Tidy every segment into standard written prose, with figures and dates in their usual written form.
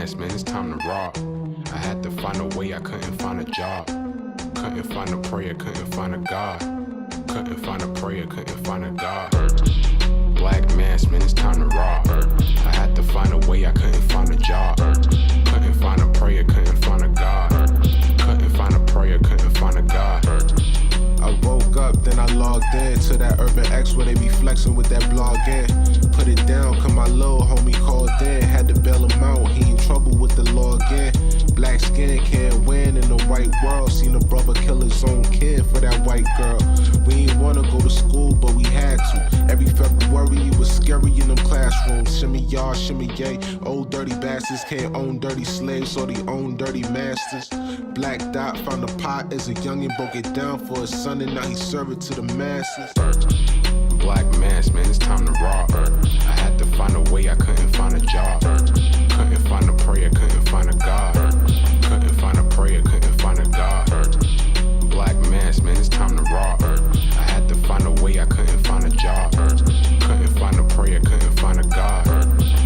mass, man, it's time to rob. I had to find a way, I couldn't find a job. Couldn't find a prayer, couldn't find a God. Couldn't find a prayer, couldn't find a God. Black mass, man, it's time to rob. I had to find a way, I couldn't find a job. Couldn't find a prayer, couldn't find a God. Couldn't find a prayer, couldn't find a God. I woke up, then I logged in to that Urban X where they be flexing with that blog in. Put it down, cause my little homie called in. Had to bail him out, he in trouble with the law again. Black skin can't win in the white world. Seen a brother kill his own kid for that white girl. We ain't wanna go to school, but we had to. Every February it was scary in them classrooms. Shimmy y'all, shimmy yay. Old dirty bastards can't own dirty slaves, so they own dirty masters. Black Dot found a pot as a youngin', broke it down for his son, and now he serve it to the masses. Black mass, man, it's time to rob. I had to find a way, I couldn't find a job. Couldn't find a prayer, couldn't find a God. Couldn't find a prayer, couldn't find a God. Black mass, man, it's time to rob. I had to find a way, I couldn't find a job. Couldn't find a prayer, couldn't find a God.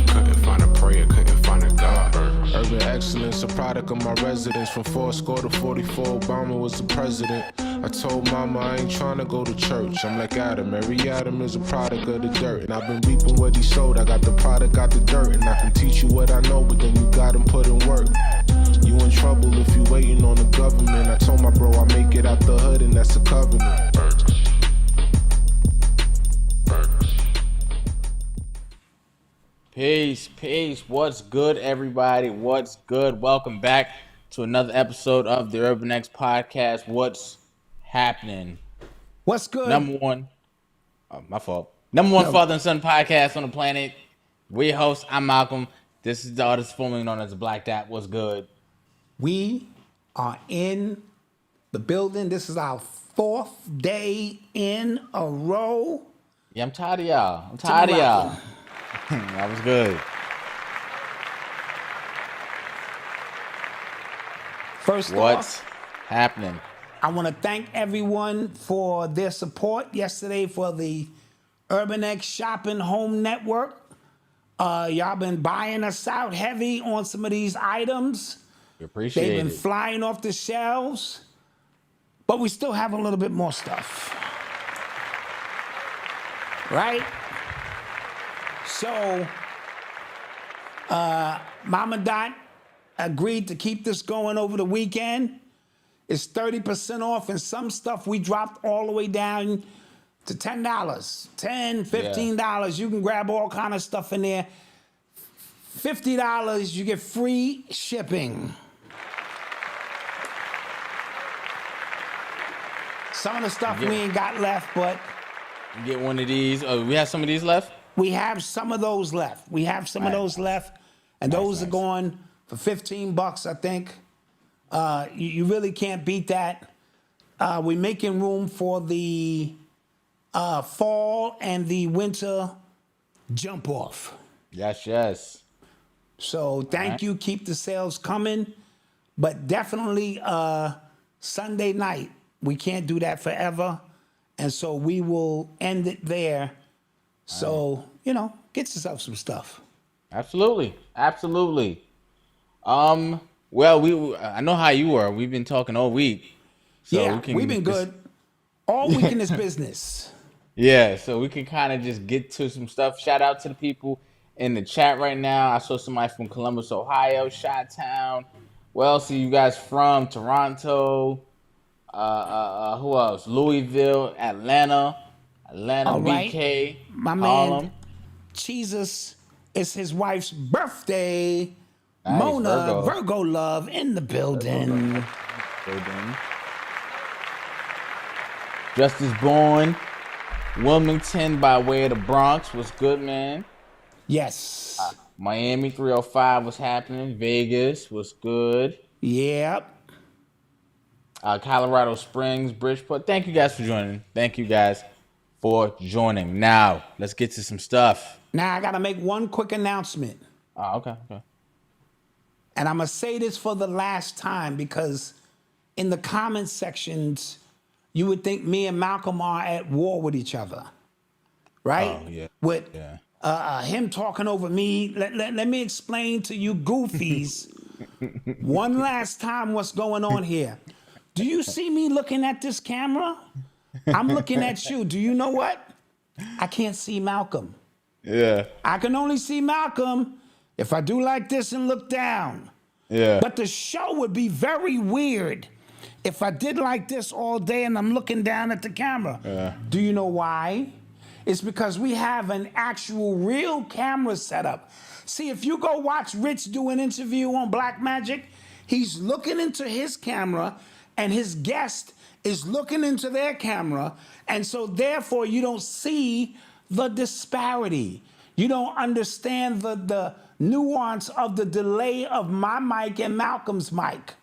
Couldn't find a prayer, couldn't find a God. Urban excellence, a product of my residence. From 4 to 44, Obama was the president. I told mama I ain't trying to go to church. I'm like Adam, every Adam is a product of the dirt. And I've been reaping what he sowed. I got the product, got the dirt. And I can teach you what I know, but then you gotta put in work. You in trouble if you waiting on the government. I told my bro I make it out the hood, and that's a covenant. Peace. What's good, everybody? What's good? Welcome back to another episode of the Urban X Podcast. What's happening? What's good? Number one father and son podcast on the planet. We host. I'm Malcolm. This is the artist formerly known as Black Dot. What's good? We are in the building. This is our 4th day in a row. Yeah, I'm tired of y'all. That was good. First What's off, happening? I want to thank everyone for their support yesterday for the Urban X Shopping Home Network. Y'all been buying us out heavy on some of these items. We appreciate They've been it. flying off the shelves, but we still have a little bit more stuff. Right? So, Mama Dot agreed to keep this going over the weekend. It's 30% off, and some stuff we dropped all the way down to $10, $10, $15. You can grab all kind of stuff in there. $50, you get free shipping. Some of the stuff we ain't got left, but You get one of these. Oh, we have some of these left? we have some of those left. And those are going for $15, I think. You really can't beat that. We're making room for the fall and the winter jump off. Yes. So thank you. Keep the sales coming. But definitely Sunday night. We can't do that forever. And so we will end it there. So, get yourself some stuff. Absolutely. Well, I know how you are. We've been talking all week. So we've been good. All week in this business. Yeah, so we can kind of just get to some stuff. Shout out to the people in the chat right now. I saw somebody from Columbus, Ohio, Chi-Town. Where else are you guys from? Toronto. Who else? Louisville, Atlanta, All right. BK, My Harlem. man, Jesus, it's his wife's birthday. Nice, Mona, Virgo love in the building. Justice Born, Wilmington by way of the Bronx. What's good, man? Yes. Miami 305 was happening. Vegas was good. Yep. Colorado Springs, Bridgeport. Thank you guys for joining. Now, let's get to some stuff. Now, I got to make one quick announcement. Oh, okay. And I'm going to say this for the last time because in the comment sections, you would think me and Malcolm are at war with each other. Right? Oh, yeah. With him talking over me. Let me explain to you goofies one last time what's going on here. Do you see me looking at this camera? I'm looking at you. Do you know what? I can't see Malcolm. Yeah. I can only see Malcolm if I do like this and look down. Yeah. But the show would be very weird if I did like this all day and I'm looking down at the camera. Yeah. Do you know why? It's because we have an actual real camera setup. See, if you go watch Rich do an interview on Black Magic, he's looking into his camera and his guest is looking into their camera. And so therefore you don't see the disparity. You don't understand the nuance of the delay of my mic and Malcolm's mic.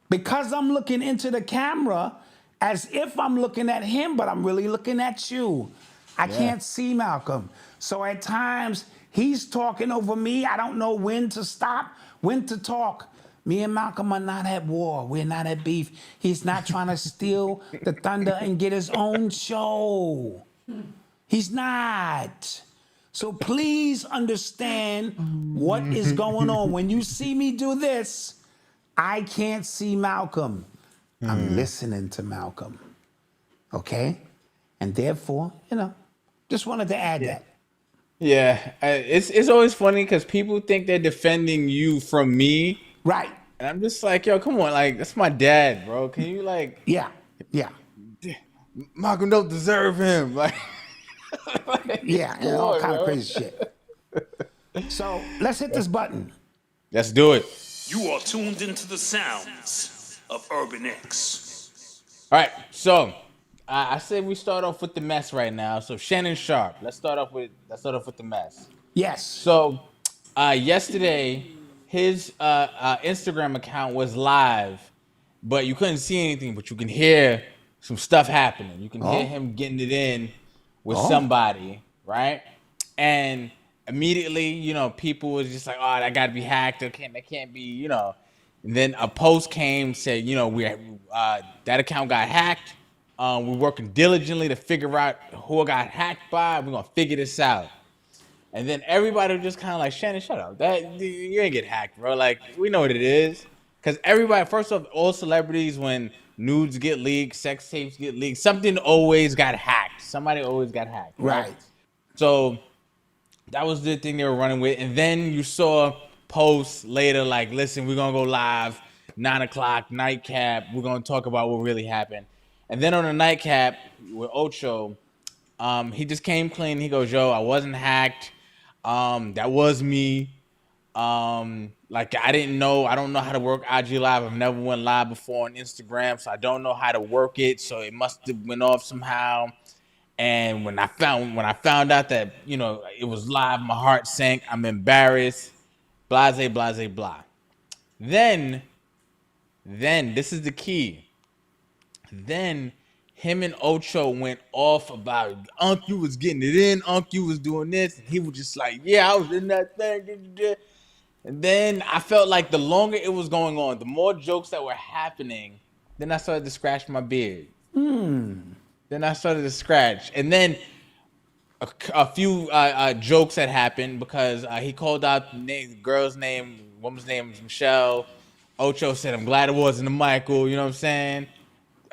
Because I'm looking into the camera as if I'm looking at him, but I'm really looking at you. I can't see Malcolm. So at times, he's talking over me. I don't know when to stop, when to talk. Me and Malcolm are not at war. We're not at beef. He's not trying to steal the thunder and get his own show. He's not. So please understand what is going on. When you see me do this, I can't see Malcolm. I'm listening to Malcolm. Okay? And therefore, just wanted to add that. Yeah. It's always funny because people think they're defending you from me. Right. And I'm just like, yo, come on. Like, that's my dad, bro. Can you, like... Yeah. Malcolm don't deserve him. Like... Yeah, and all kind of crazy shit. So, let's hit this button. Let's do it. You are tuned into the sounds of Urban X. All right, so I said we start off with the mess right now. So Shannon Sharpe, let's start off with the mess. Yes. So yesterday, his Instagram account was live, but you couldn't see anything, but you can hear some stuff happening. You can hear him getting it in with somebody, right? And immediately, people was just like, "Oh, that got to be hacked. That can't be, And then a post came, said, that account got hacked. We're working diligently to figure out who it got hacked by. We're gonna figure this out. And then everybody was just kind of like, Shannon, shut up. You ain't get hacked, bro. Like, we know what it is. Because everybody, first off, all celebrities, when nudes get leaked, sex tapes get leaked, something always got hacked. Somebody always got hacked. Right. So that was the thing they were running with. And then you saw posts later like, listen, we're going to go live, 9 o'clock, nightcap. We're going to talk about what really happened. And then on the nightcap with Ocho, he just came clean. He goes, yo, I wasn't hacked. That was me. I don't know how to work IG Live. I've never went live before on Instagram, so I don't know how to work it. So it must have went off somehow. And when I found out that, it was live, my heart sank. I'm embarrassed. Blase, blase, blah. Then this is the key. Then him and Ocho went off about Unc, you was getting it in. Unc, you was doing this. And he was just like, yeah, I was in that thing. And then I felt like the longer it was going on, the more jokes that were happening, then I started to scratch my beard. Then I started to scratch. And then a few jokes had happened because he called out the girl's name, woman's name was Michelle. Ocho said, I'm glad it wasn't a Michael, you know what I'm saying?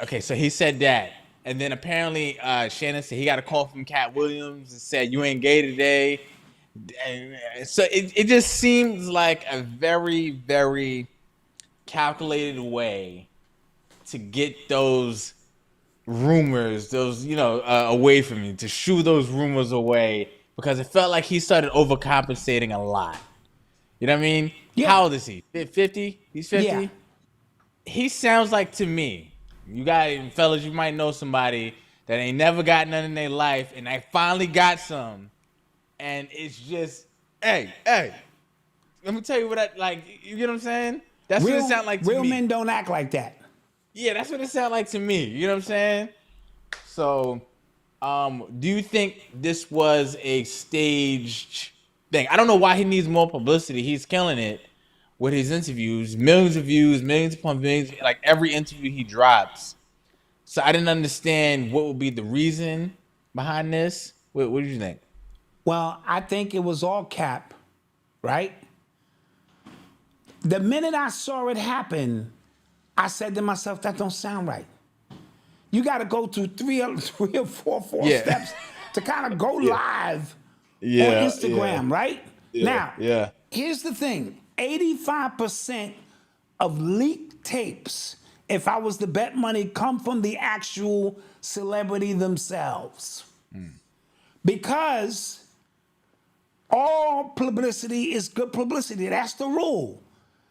Okay, so he said that. And then apparently Shannon said he got a call from Cat Williams and said, you ain't gay today. And so it just seems like a very, very calculated way to get those rumors, away from me, to shoo those rumors away, because it felt like he started overcompensating a lot. You know what I mean? Yeah. How old is he? 50? He's 50? Yeah. He sounds like, to me, you guys, fellas, you might know somebody that ain't never got none in their life, and they finally got some. And it's just, hey, let me tell you what you get what I'm saying? That's what it sounds like to me. Real men don't act like that. Yeah, that's what it sounds like to me. You know what I'm saying? So, do you think this was a staged thing? I don't know why he needs more publicity. He's killing it with his interviews. Millions of views, millions upon millions. Like every interview he drops. So I didn't understand what would be the reason behind this. What do you think? Well, I think it was all cap, right? The minute I saw it happen, I said to myself, that don't sound right. You got to go through three or four steps to kind of go live on Instagram, right? Now, here's the thing. 85% of leaked tapes, if I was to bet money, come from the actual celebrity themselves. Because all publicity is good publicity. That's the rule.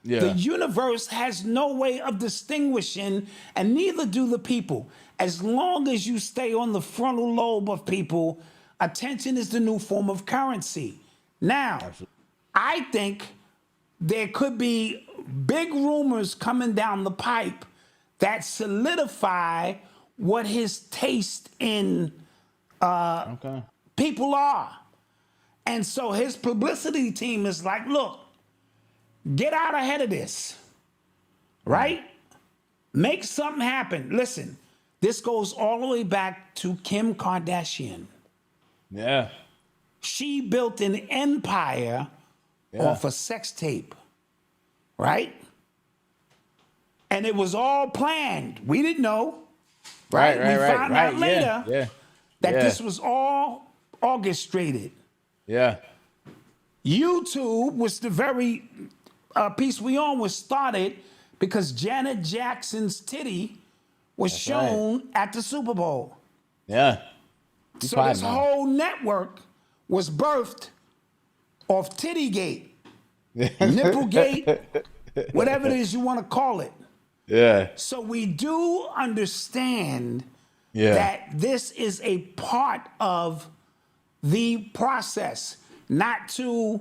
The universe has no way of distinguishing, and neither do the people. As long as you stay on the frontal lobe of people, attention is the new form of currency. Now, I think there could be big rumors coming down the pipe that solidify what his taste in people are. And so his publicity team is like, look, get out ahead of this, right? Make something happen. Listen, this goes all the way back to Kim Kardashian. Yeah. She built an empire off a sex tape, right? And it was all planned. We didn't know, right? We found out later that this was all orchestrated. Yeah. YouTube was the very piece we on was started because Janet Jackson's titty was shown at the Super Bowl. Yeah. So this whole network was birthed off Tittygate, Nipplegate, whatever it is you want to call it. Yeah. So we do understand that this is a part of the process, not to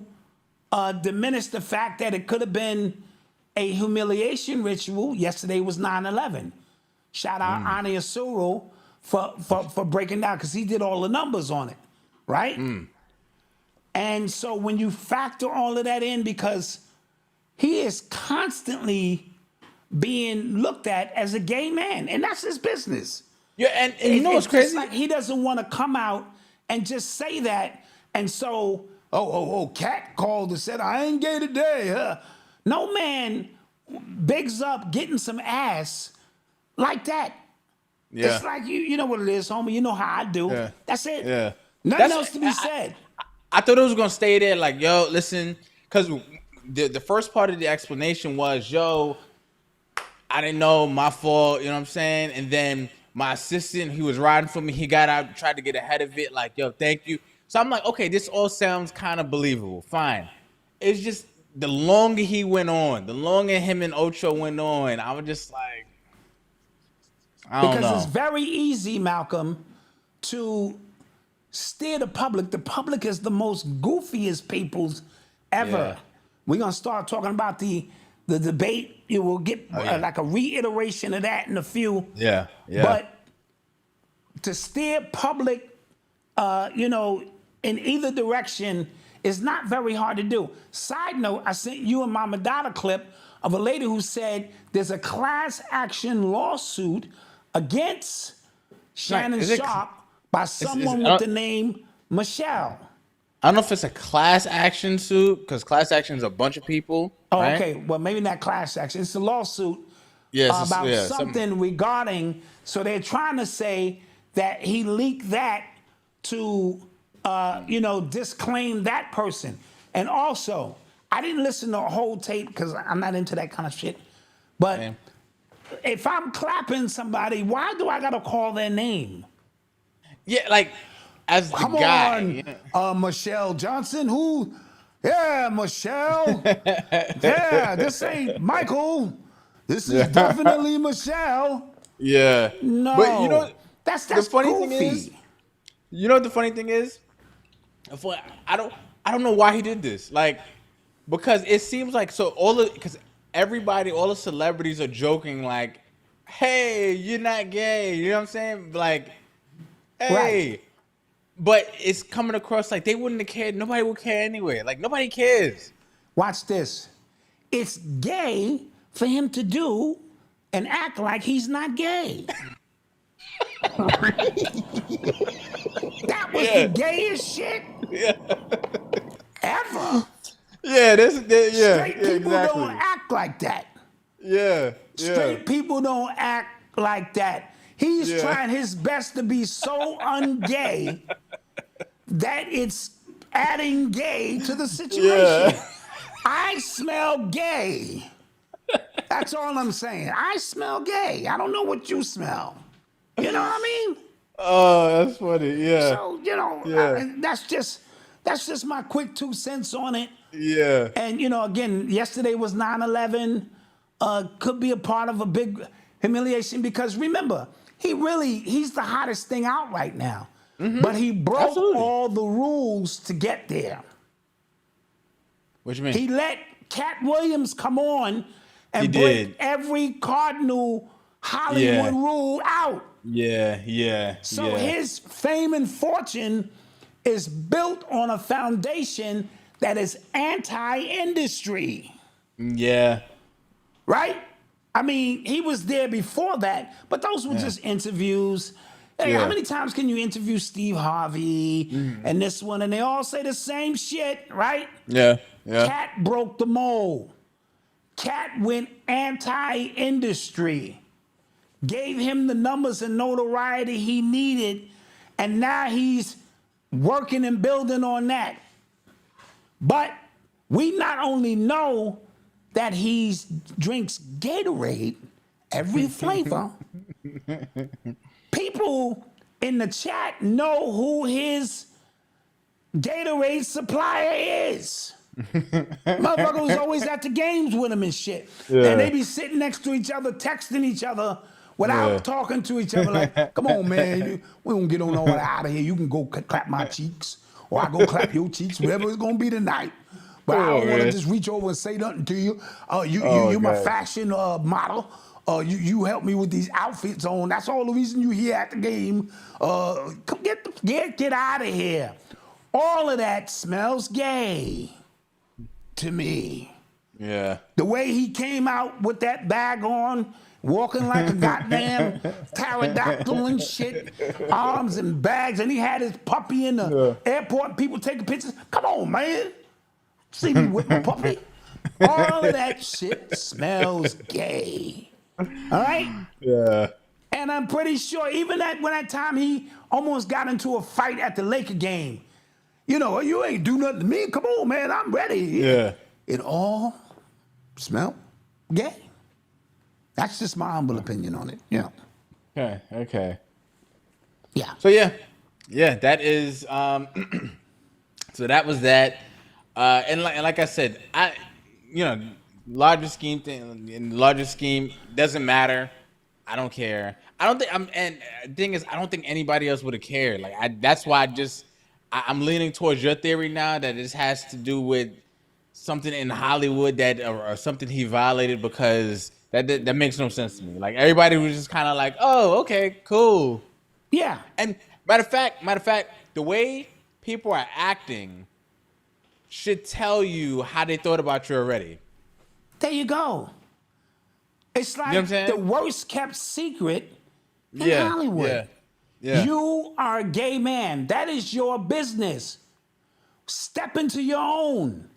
diminish the fact that it could have been a humiliation ritual. Yesterday was 9/11. Shout out Ani Asuru for breaking down, because he did all the numbers on it, right? And so when you factor all of that in, because he is constantly being looked at as a gay man, and that's his business. Yeah, and you know what's crazy? Like he doesn't want to come out and just say that, and so, Cat called and said, I ain't gay today, huh? No man bigs up getting some ass like that. Yeah. It's like, you know what it is, homie. You know how I do. Yeah. That's it. Yeah. Nothing else to be said. I thought it was gonna stay there, like, yo, listen, because the first part of the explanation was, yo, I didn't know, my fault, you know what I'm saying? And then my assistant, he was riding for me, he got out, tried to get ahead of it, like, yo, thank you. So I'm like, okay, this all sounds kind of believable, fine. It's just the longer he went on, the longer him and Ocho went on, I was just like, I don't know. Because it's very easy, Malcolm, to steer the public. The public is the most goofiest peoples ever. Yeah. We're going to start talking about the debate. You will get like a reiteration of that in a few. Yeah. But to steer public, in either direction is not very hard to do. Side note, I sent you and Mama Dot a clip of a lady who said there's a class action lawsuit against Shannon Sharpe by someone with the name Michelle. I don't know if it's a class action suit, because class action is a bunch of people. Oh, right? okay. Well, maybe not class action. It's a lawsuit about something regarding. So they're trying to say that he leaked that to, disclaim that person. And also, I didn't listen to the whole tape because I'm not into that kind of shit. But if I'm clapping somebody, why do I gotta call their name? Yeah, like, as the Come guy. on, Michelle Johnson, who? Yeah, Michelle. Yeah, this ain't Michael. This is definitely Michelle. Yeah. No. But you know, that's the funny goofy. thing is, you know what the funny thing is? I don't know why he did this. Like, because it seems like all the celebrities are joking like, hey, you're not gay. You know what I'm saying? Like, hey. Right. But it's coming across like they wouldn't have cared. Nobody would care anyway. Like, nobody cares. Watch this. It's gay for him to do and act like he's not gay. That was the gayest shit. Ever. Yeah, yeah, Straight people exactly. don't act like that. Yeah, Straight people don't act like that. He's Yeah. trying his best to be so ungay that it's adding gay to the situation. Yeah. I smell gay. That's all I'm saying. I smell gay. I don't know what you smell. You know what I mean? Oh, that's funny. Yeah. So, Yeah. that's just my quick 2 cents on it. Yeah. And, again, yesterday was 9/11. Could be a part of a big humiliation because remember, he's the hottest thing out right now. But he broke Absolutely. all the rules to get there. What you mean? He let Cat Williams come on and He break did. every cardinal Hollywood rule out. Yeah. So his fame and fortune is built on a foundation that is anti-industry. Yeah. Right? I mean, he was there before that, but those were just interviews. Hey, how Yeah. many times can you interview Steve Harvey and this one, and they all say the same shit, right? Yeah. Cat broke the mold. Cat went anti-industry, gave him the numbers and notoriety he needed, and now he's working and building on that. But we not only know that he drinks Gatorade, every flavor, people in the chat know who his Gatorade supplier is. Motherfucker was always at the games with him and shit. Yeah. And they be sitting next to each other, texting each other without talking to each other. Like, come on, man, we don't get on all out of here. You can go clap my cheeks, or I go clap your cheeks, whatever it's gonna be tonight. But I don't want to just reach over and say nothing to you. You're my fashion model. You help me with these outfits on. That's all the reason you here at the game. Come get out of here. All of that smells gay to me. Yeah. The way he came out with that bag on, walking like a goddamn pterodactyl and shit, arms and bags, and he had his puppy in the airport, people taking pictures. Come on, man. See me with my puppy. All of that shit smells gay. All right? Yeah. And I'm pretty sure even when that time he almost got into a fight at the Laker game, you ain't do nothing to me. Come on, man, I'm ready. Yeah. It all smelled gay. That's just my humble opinion on it. Yeah. Okay. Yeah. So yeah, that is so that was that. And like I said, larger scheme thing in the larger scheme doesn't matter. I don't care. I don't think and the thing is I don't think anybody else would have cared. That's why I'm leaning towards your theory now that this has to do with something in Hollywood that or something he violated, because that makes no sense to me. Like everybody was just kind of like, oh, okay, cool. Yeah. And matter of fact, the way people are acting should tell you how they thought about you already. There you go. It's like You know what I'm saying? the worst kept secret in Hollywood. Yeah. You are a gay man. That is your business. Step into your own.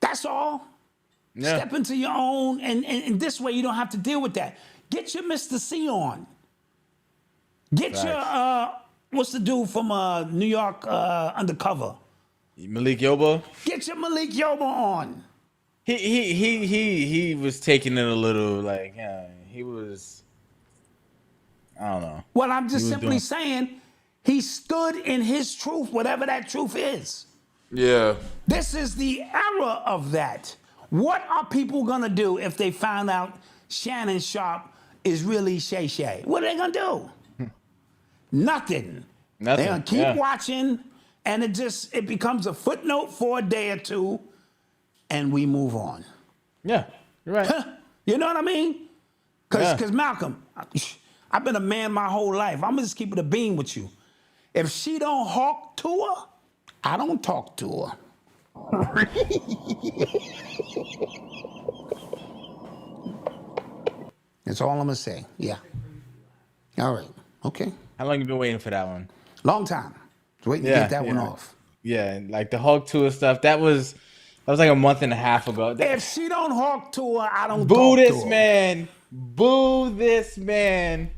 That's all. Yeah. Step into your own, and this way you don't have to deal with that. Get your Mr. C on. Get your, what's the dude from New York Undercover? Malik Yoba. Get your Malik Yoba on. He was taking it a little like he was. I don't know. Well, I'm just He was simply doing- saying he stood in his truth, whatever that truth is. Yeah. This is the era of that. What are people gonna do if they find out Shannon Sharpe is really Shay Shay? What are they gonna do? Nothing. They're gonna keep watching, and it becomes a footnote for a day or two, and we move on. Yeah, you're right. You know what I mean? Because Malcolm, I've been a man my whole life. I'm gonna just keep it a beam with you. If she don't hawk to her, I don't talk to her. That's all I'm gonna say. Yeah. All right. Okay. How long you been waiting for that one? Long time. So waiting to get that one off. Yeah, and like the Hulk tour stuff, that was like a month and a half ago. If she don't Hulk to her, I don't Boo talk this to her. man. Boo this man.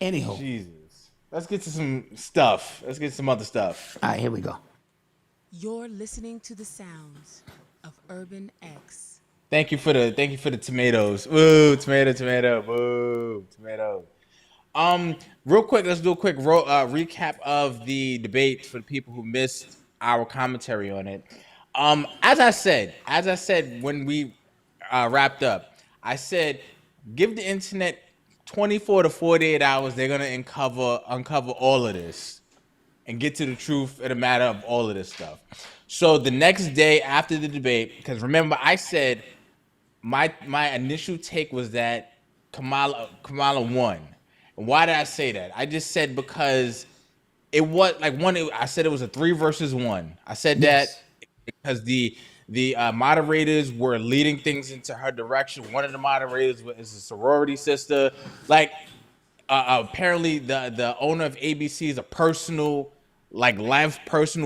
Anywho. Jesus. Let's get to some stuff. Let's get some other stuff. All right, here we go. You're listening to the sounds of Urban X. Thank you for the tomatoes. Woo, tomato. Woo, tomato. Real quick, let's do a quick recap of the debate for the people who missed our commentary on it. As I said when we wrapped up, I said give the internet 24 to 48 hours. They're gonna uncover all of this and get to the truth of the matter of all of this stuff. So the next day after the debate, because remember I said my initial take was that Kamala won. And why did I say that? I just said because it was like I said it was a 3 versus 1. I said that because the moderators were leading things into her direction. One of the moderators is a sorority sister. Like apparently the owner of ABC is a personal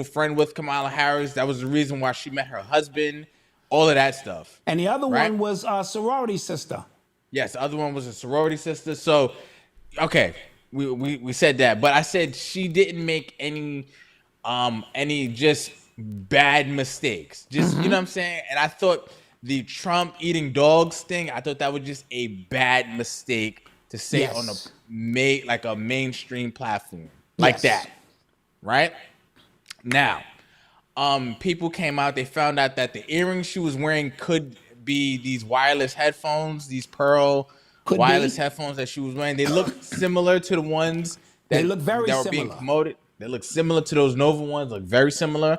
friend with Kamala Harris. That was the reason why she met her husband. All of that stuff. And the other right? one was a sorority sister. Yes, the other one was a sorority sister. So, okay, we said that, but I said she didn't make any just bad mistakes. Just you know what I'm saying? And I thought the Trump eating dogs thing, I thought that was just a bad mistake to say on a mainstream platform like that. Right? Now, people came out, they found out that the earrings she was wearing could be these wireless headphones, these pearl wireless headphones that she was wearing. They look similar to the ones that were being promoted. They look similar to those Nova ones, look very similar.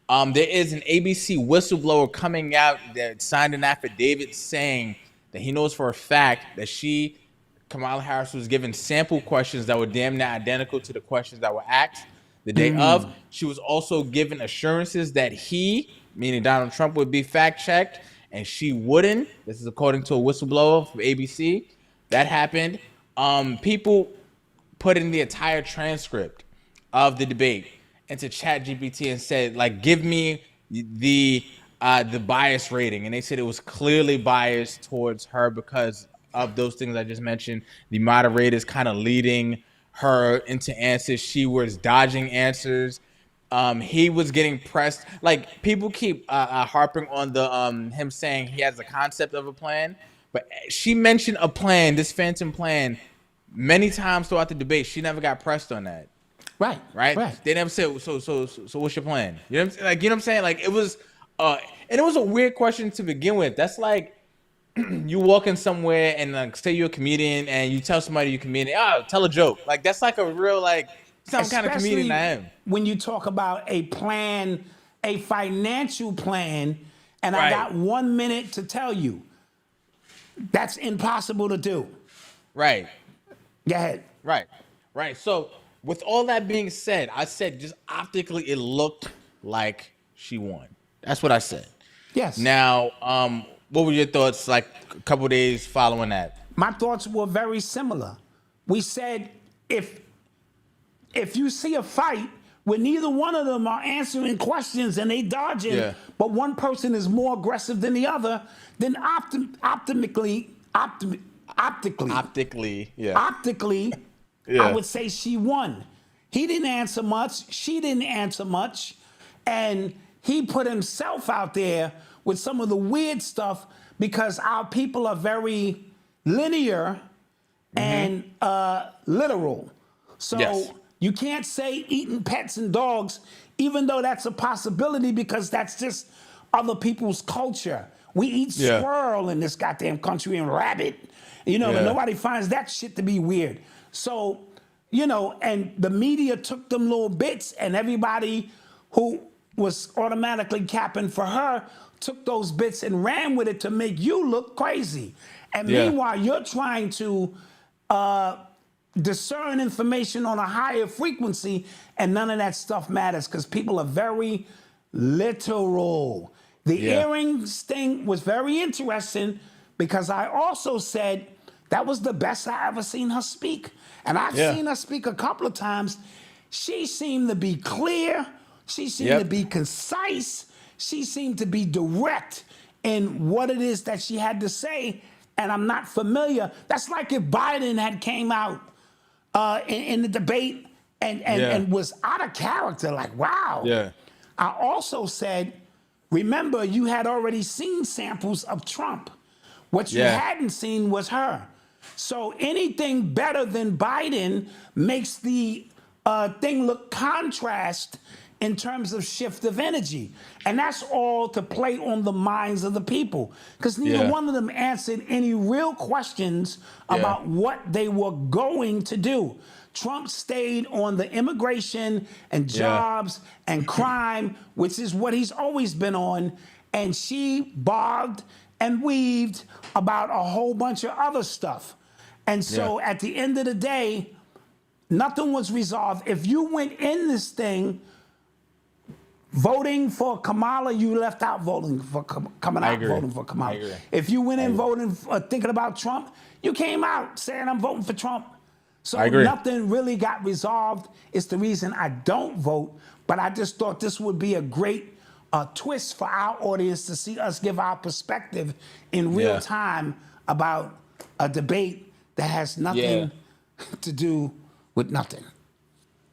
There is an ABC whistleblower coming out that signed an affidavit saying that he knows for a fact that Kamala Harris, was given sample questions that were damn near identical to the questions that were asked the day of. She was also given assurances that he, meaning Donald Trump, would be fact-checked, and she wouldn't. This is according to a whistleblower from ABC. That happened. People put in the entire transcript of the debate into ChatGPT and said, like, give me the bias rating. And they said it was clearly biased towards her because of those things I just mentioned. The moderators kind of leading her into answers. She was dodging answers. He was getting pressed. Like, people keep harping on the him saying he has a concept of a plan, but she mentioned a plan, this phantom plan, many times throughout the debate. She never got pressed on that. Right. They never said, so what's your plan? You know what I'm saying? Like, you know what I'm saying? Like, it was and it was a weird question to begin with. That's like you walk in somewhere and like, say you're a comedian and you tell somebody you're a comedian, tell a joke. Like, that's like a real, like, some kind of comedian I am. When you talk about a plan, a financial plan, and I got 1 minute to tell you, that's impossible to do. Right. Go ahead. Right. So with all that being said, I said just optically it looked like she won. That's what I said. Yes. Now, what were your thoughts like a couple days following that? My thoughts were very similar. We said if you see a fight where neither one of them are answering questions and they dodging, but one person is more aggressive than the other, then optically, I would say she won. He didn't answer much. She didn't answer much. And he put himself out there with some of the weird stuff because our people are very linear and literal. So you can't say eating pets and dogs, even though that's a possibility because that's just other people's culture. We eat squirrel in this goddamn country and rabbit. You know, nobody finds that shit to be weird. So, you know, and the media took them little bits and everybody who was automatically capping for her took those bits and ran with it to make you look crazy. And meanwhile, you're trying to discern information on a higher frequency and none of that stuff matters because people are very literal. The earrings thing was very interesting because I also said that was the best I ever seen her speak. And I've seen her speak a couple of times She seemed to be clear. She seemed to be concise. She seemed to be direct in what it is that she had to say. And I'm not familiar. That's like if Biden had came out in the debate and was out of character. Like, wow. Yeah. I also said, remember, you had already seen samples of Trump. What you hadn't seen was her. So anything better than Biden makes the thing look contrast in terms of shift of energy. And that's all to play on the minds of the people. Because neither one of them answered any real questions about what they were going to do. Trump stayed on the immigration and jobs and crime, which is what he's always been on. And she bogged and weaved about a whole bunch of other stuff. And so at the end of the day, nothing was resolved. If you went in this thing voting for Kamala, you left out voting for voting for Kamala. If you went in voting thinking about Trump, you came out saying I'm voting for Trump. So nothing really got resolved. It's the reason I don't vote. But I just thought this would be a great twist for our audience to see us give our perspective in real time about a debate that has nothing to do with nothing.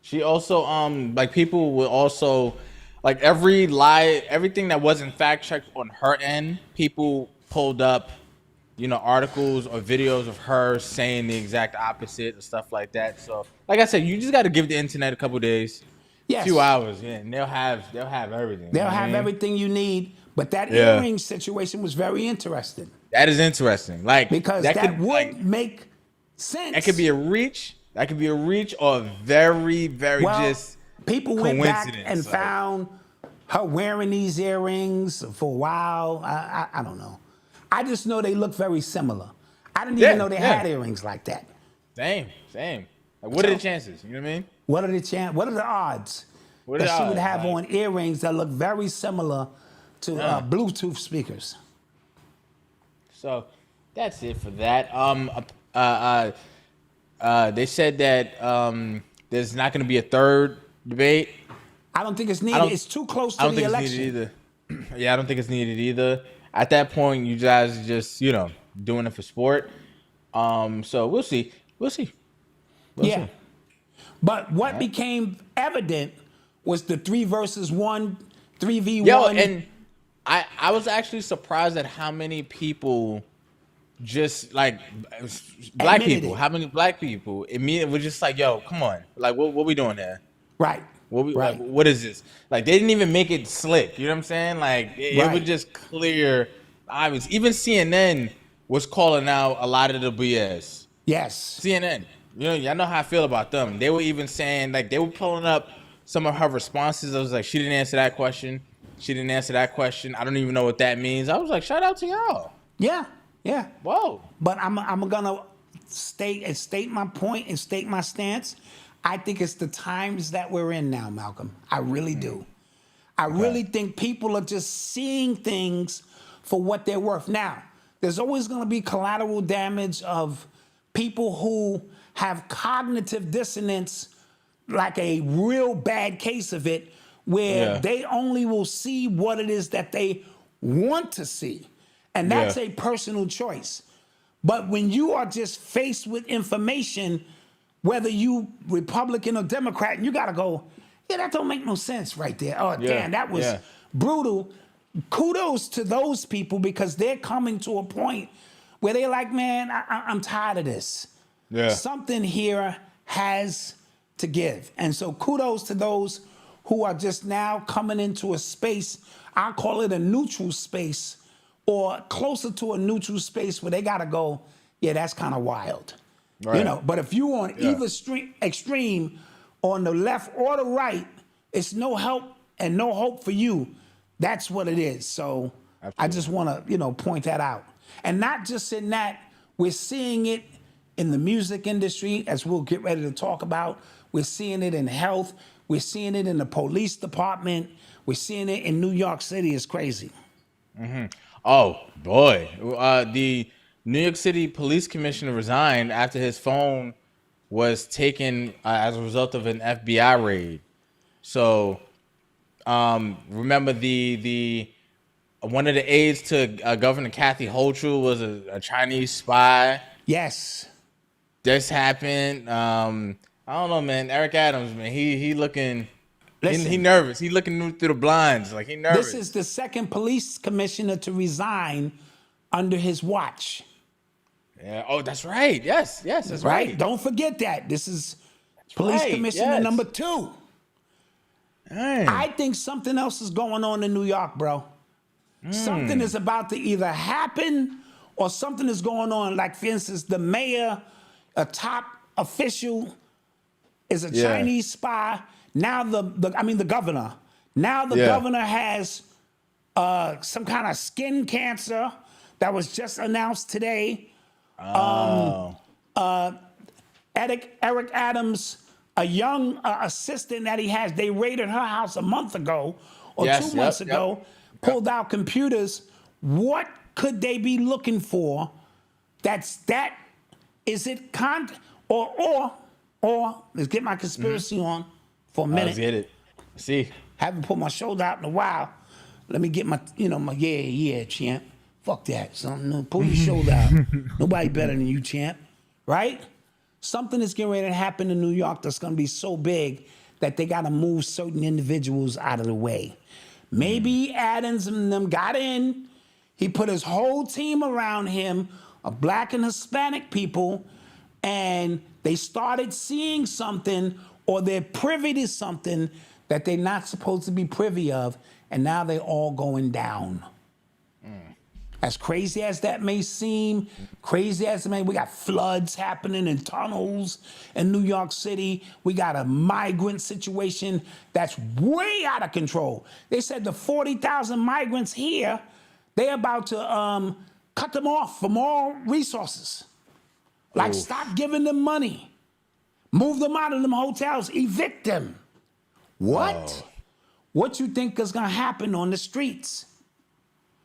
She also like people will also like everything that wasn't fact checked on her end, people pulled up, you know, articles or videos of her saying the exact opposite and stuff like that. So like I said, you just got to give the internet a couple days, a few hours, and they'll have everything. They'll have everything you need. But that earring situation was very interesting. That is interesting. Like because that would make sense. That could be a reach. That could be a reach or a very, very just people went back and found her wearing these earrings for a while. I don't know. I just know they look very similar. I didn't even know they had earrings like that. Same. Like, what are the chances? You know what I mean? What are the odds that she would have on earrings that look very similar to Bluetooth speakers? So that's it for that. They said that there's not going to be a third debate. I don't think it's needed. It's too close to the election. I don't think it's needed either. Yeah, I don't think it's needed either. At that point, you guys are just, you know, doing it for sport. So we'll see. We'll see. But what became evident was the 3 versus 1, 3v1. Yo, and I was actually surprised at how many people just like black people. How many black people immediately were just like, yo, come on. Like, what we doing there? Right. Like, what is this? Like, they didn't even make it slick. You know what I'm saying? Like, it was just clear. Obvious. Even CNN was calling out a lot of the BS. Yes. CNN. You know, y'all know how I feel about them. They were even saying, like, they were pulling up some of her responses. I was like, she didn't answer that question. She didn't answer that question. I don't even know what that means. I was like, shout out to y'all. Yeah. Whoa. But I'm gonna state my point and state my stance. I think it's the times that we're in now, Malcolm. I really do. I really think people are just seeing things for what they're worth. Now, there's always going to be collateral damage of people who have cognitive dissonance, like a real bad case of it, where they only will see what it is that they want to see. And that's a personal choice. But when you are just faced with information, whether you Republican or Democrat, and you got to go, that don't make no sense right there. Oh, damn, that was brutal. Kudos to those people because they're coming to a point where they're like, man, I'm tired of this. Yeah. Something here has to give. And so kudos to those who are just now coming into a space, I call it a neutral space, or closer to a neutral space where they got to go, that's kind of wild. Right. You know, but if you on either extreme, on the left or the right, it's no help and no hope for you. That's what it is. So I just want to, point that out. And not just in that, we're seeing it in the music industry, as we'll get ready to talk about. We're seeing it in health. We're seeing it in the police department. We're seeing it in New York City. It's crazy. Mm-hmm. Oh, boy. The New York City police commissioner resigned after his phone was taken as a result of an FBI raid. So, remember the one of the aides to Governor Kathy Hochul was a Chinese spy. Yes. This happened. I don't know, man. Eric Adams, man, he looking. Listen, He nervous. He looking through the blinds, like he nervous. this is the second police commissioner to resign under his watch. Yeah. Oh, that's right. Yes, that's right. Don't forget that. This is police right, commissioner yes. number 2. Dang. I think something else is going on in New York, bro. Something is about to either happen or something is going on. Like, for instance, the mayor, a top official, is a Chinese spy. Now the governor. Now the governor has some kind of skin cancer that was just announced today. Eric Adams, a young assistant that he has, they raided her house a month ago or 2 months ago, pulled out computers. What could they be looking for? Is it or let's get my conspiracy on for a minute. Let's get it. See. Haven't put my shoulder out in a while. Let me get my champ. Fuck that, son. No, pull your shoulder out. Nobody better than you, champ. Right? Something is getting ready to happen in New York that's going to be so big that they got to move certain individuals out of the way. Maybe Adams and them got in. He put his whole team around him of black and Hispanic people, and they started seeing something, or they're privy to something that they're not supposed to be privy of, and now they're all going down. As crazy as that may seem, we got floods happening in tunnels in New York City. We got a migrant situation that's way out of control. They said the 40,000 migrants here, they're about to cut them off from all resources. Like, stop giving them money. Move them out of them hotels. Evict them. What? What you think is going to happen on the streets?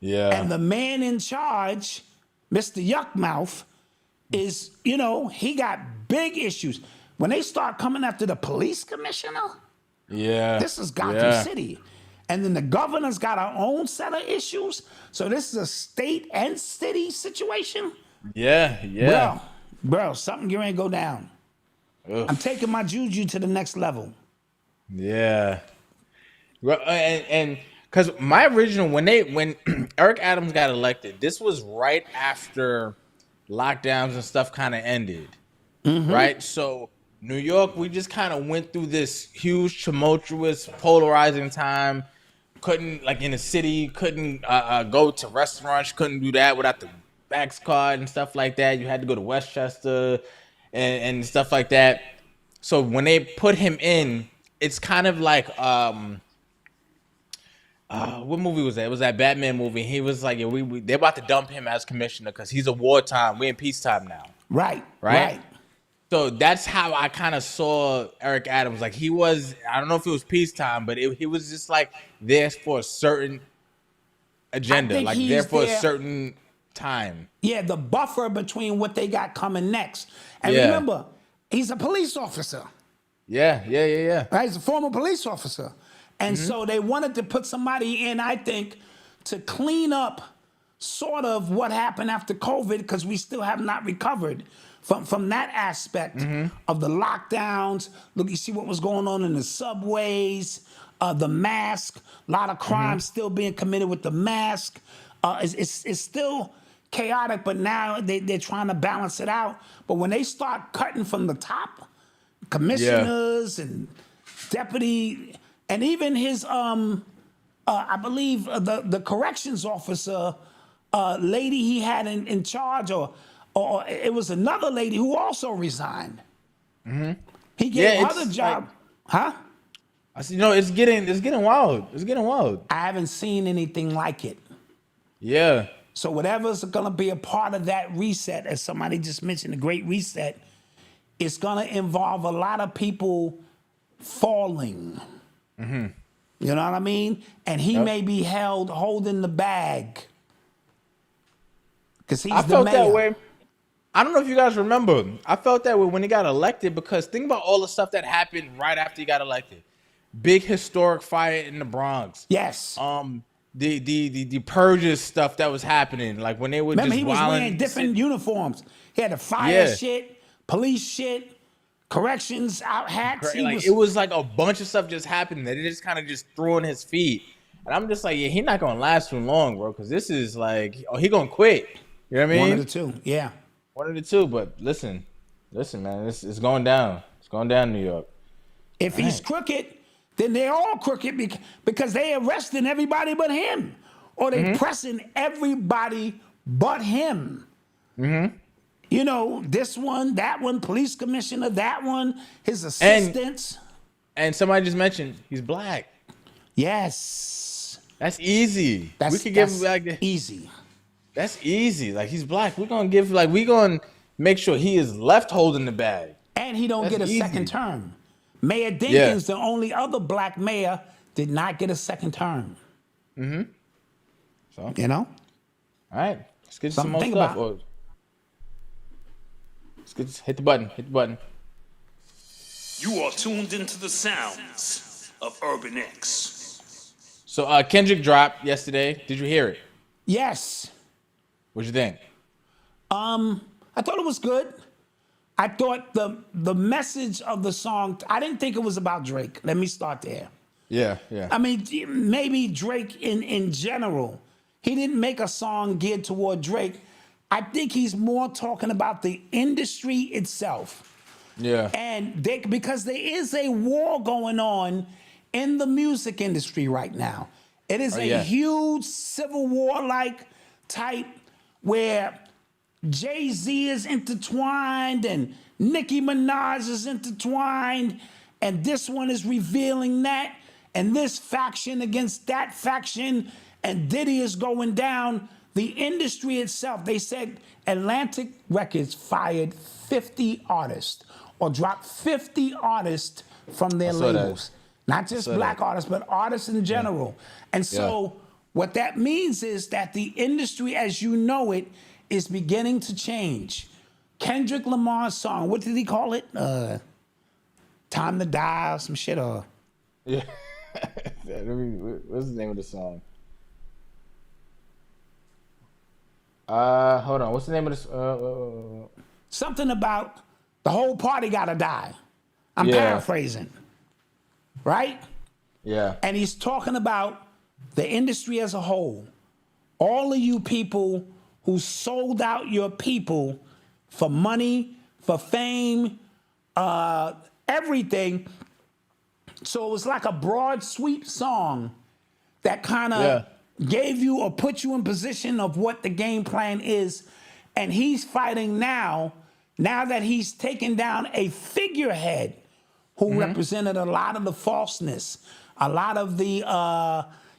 Yeah. And the man in charge, Mr. Yuckmouth, is, he got big issues. When they start coming after the police commissioner, this is Gotham City. And then the governor's got our own set of issues. So this is a state and city situation. Yeah. Bro, something getting ready to go down. Ugh. I'm taking my juju to the next level. Yeah. And because my original, when Eric Adams got elected, this was right after lockdowns and stuff kind of ended, right? So New York, we just kind of went through this huge, tumultuous, polarizing time. Couldn't, like in the city, couldn't go to restaurants, couldn't do that without the Vax card and stuff like that. You had to go to Westchester and stuff like that. So when they put him in, it's kind of like what movie was that? It was that Batman movie. He was like, they're about to dump him as commissioner because he's a wartime. We're in peacetime now. Right. So that's how I kind of saw Eric Adams. Like, he was, I don't know if it was peacetime, but he was just like there for a certain agenda, like there for a certain time. Yeah, the buffer between what they got coming next. And remember, he's a police officer. Yeah. Right? He's a former police officer. And so they wanted to put somebody in, I think, to clean up sort of what happened after COVID, because we still have not recovered from that aspect of the lockdowns. Look, you see what was going on in the subways, the mask, a lot of crime still being committed with the mask. It's still chaotic, but now they're trying to balance it out. But when they start cutting from the top, commissioners and deputy, and even his, I believe the corrections officer lady he had in charge, or it was another lady who also resigned. He gave other job, huh? I said, it's getting wild. It's getting wild. I haven't seen anything like it. Yeah. So whatever's gonna be a part of that reset, as somebody just mentioned, the Great Reset, it's gonna involve a lot of people falling. You know what I mean? And he may be holding the bag. Because he's the mayor. That way. I don't know if you guys remember. I felt that way when he got elected because think about all the stuff that happened right after he got elected. Big historic fire in the Bronx. Yes. The purges stuff that was happening, like when they were Remember, just he was wilding. wearing different uniforms. He had the fire Yeah. shit, police shit, corrections out hats. He It was like a bunch of stuff just happened that it just kind of just threw on his feet. And I'm just like, yeah, he's not gonna last too long, bro, because this is like, oh, he gonna quit. You know what I mean? one of the two. Yeah. One of the two. But listen, man, it's going down. It's going down in New York. If he's crooked, then they're all crooked because they arresting everybody but him, or they pressing everybody but him. You know, this one, that one, police commissioner, that one, his assistants. And somebody just mentioned he's black. Yes. That's easy. That's, we could give him like easy. That's easy. Like he's black. We're gonna make sure he is left holding the bag. And he don't get a easy. second term. Mayor Dinkins, the only other black mayor, did not get a second term. So, you know? All right. Let's get some Something more to stuff. think Hit the button. Hit the button. You are tuned into the sounds of Urban X. So Kendrick dropped yesterday. Did you hear it? Yes. What'd you think? I thought it was good. I thought the message of the song, I didn't think it was about Drake. Let me start there. Yeah. I mean, maybe Drake in general. He didn't make a song geared toward Drake. I think he's more talking about the industry itself. Yeah. And because there is a war going on in the music industry right now. It is a huge civil war-like type where Jay-Z is intertwined and Nicki Minaj is intertwined, and this one is revealing that, and this faction against that faction, and Diddy is going down. The industry itself, they said Atlantic Records fired 50 artists or dropped 50 artists from their labels. Not just black artists, but artists in general. And so what that means is that the industry as you know it is beginning to change. Kendrick Lamar's song, what did he call it? Time to Die or some shit? Or Yeah. What's the name of the song? Hold on. What's the name of this? something about the whole party gotta die. I'm paraphrasing. Right? Yeah. And he's talking about the industry as a whole. All of you people who sold out your people for money, for fame, everything. So it was like a broad sweep song that kind of gave you or put you in position of what the game plan is. And he's fighting now that he's taken down a figurehead who represented a lot of the falseness, a lot of the,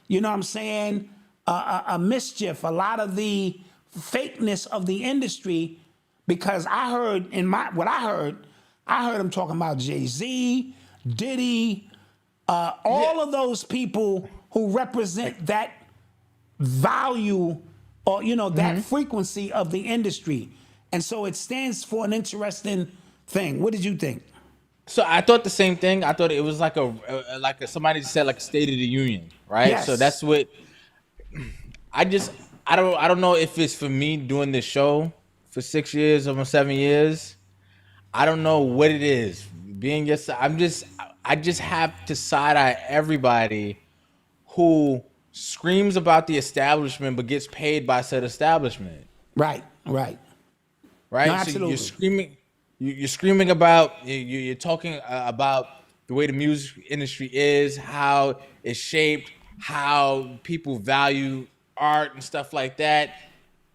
you know what I'm saying, a mischief, a lot of the fakeness of the industry. Because I heard I heard him talking about Jay-Z, Diddy, all of those people who represent that value or, you know, that frequency of the industry. And so it stands for an interesting thing. What did you think? So I thought the same thing. I thought it was like somebody said like a State of the Union, right? Yes. So that's what I don't know if it's for me doing this show for 6 years, almost 7 years. I don't know what it is. Being just I just have to side eye everybody who screams about the establishment but gets paid by said establishment. Right. No, so absolutely. you're screaming about, you're talking about the way the music industry is, how it's shaped, how people value art and stuff like that.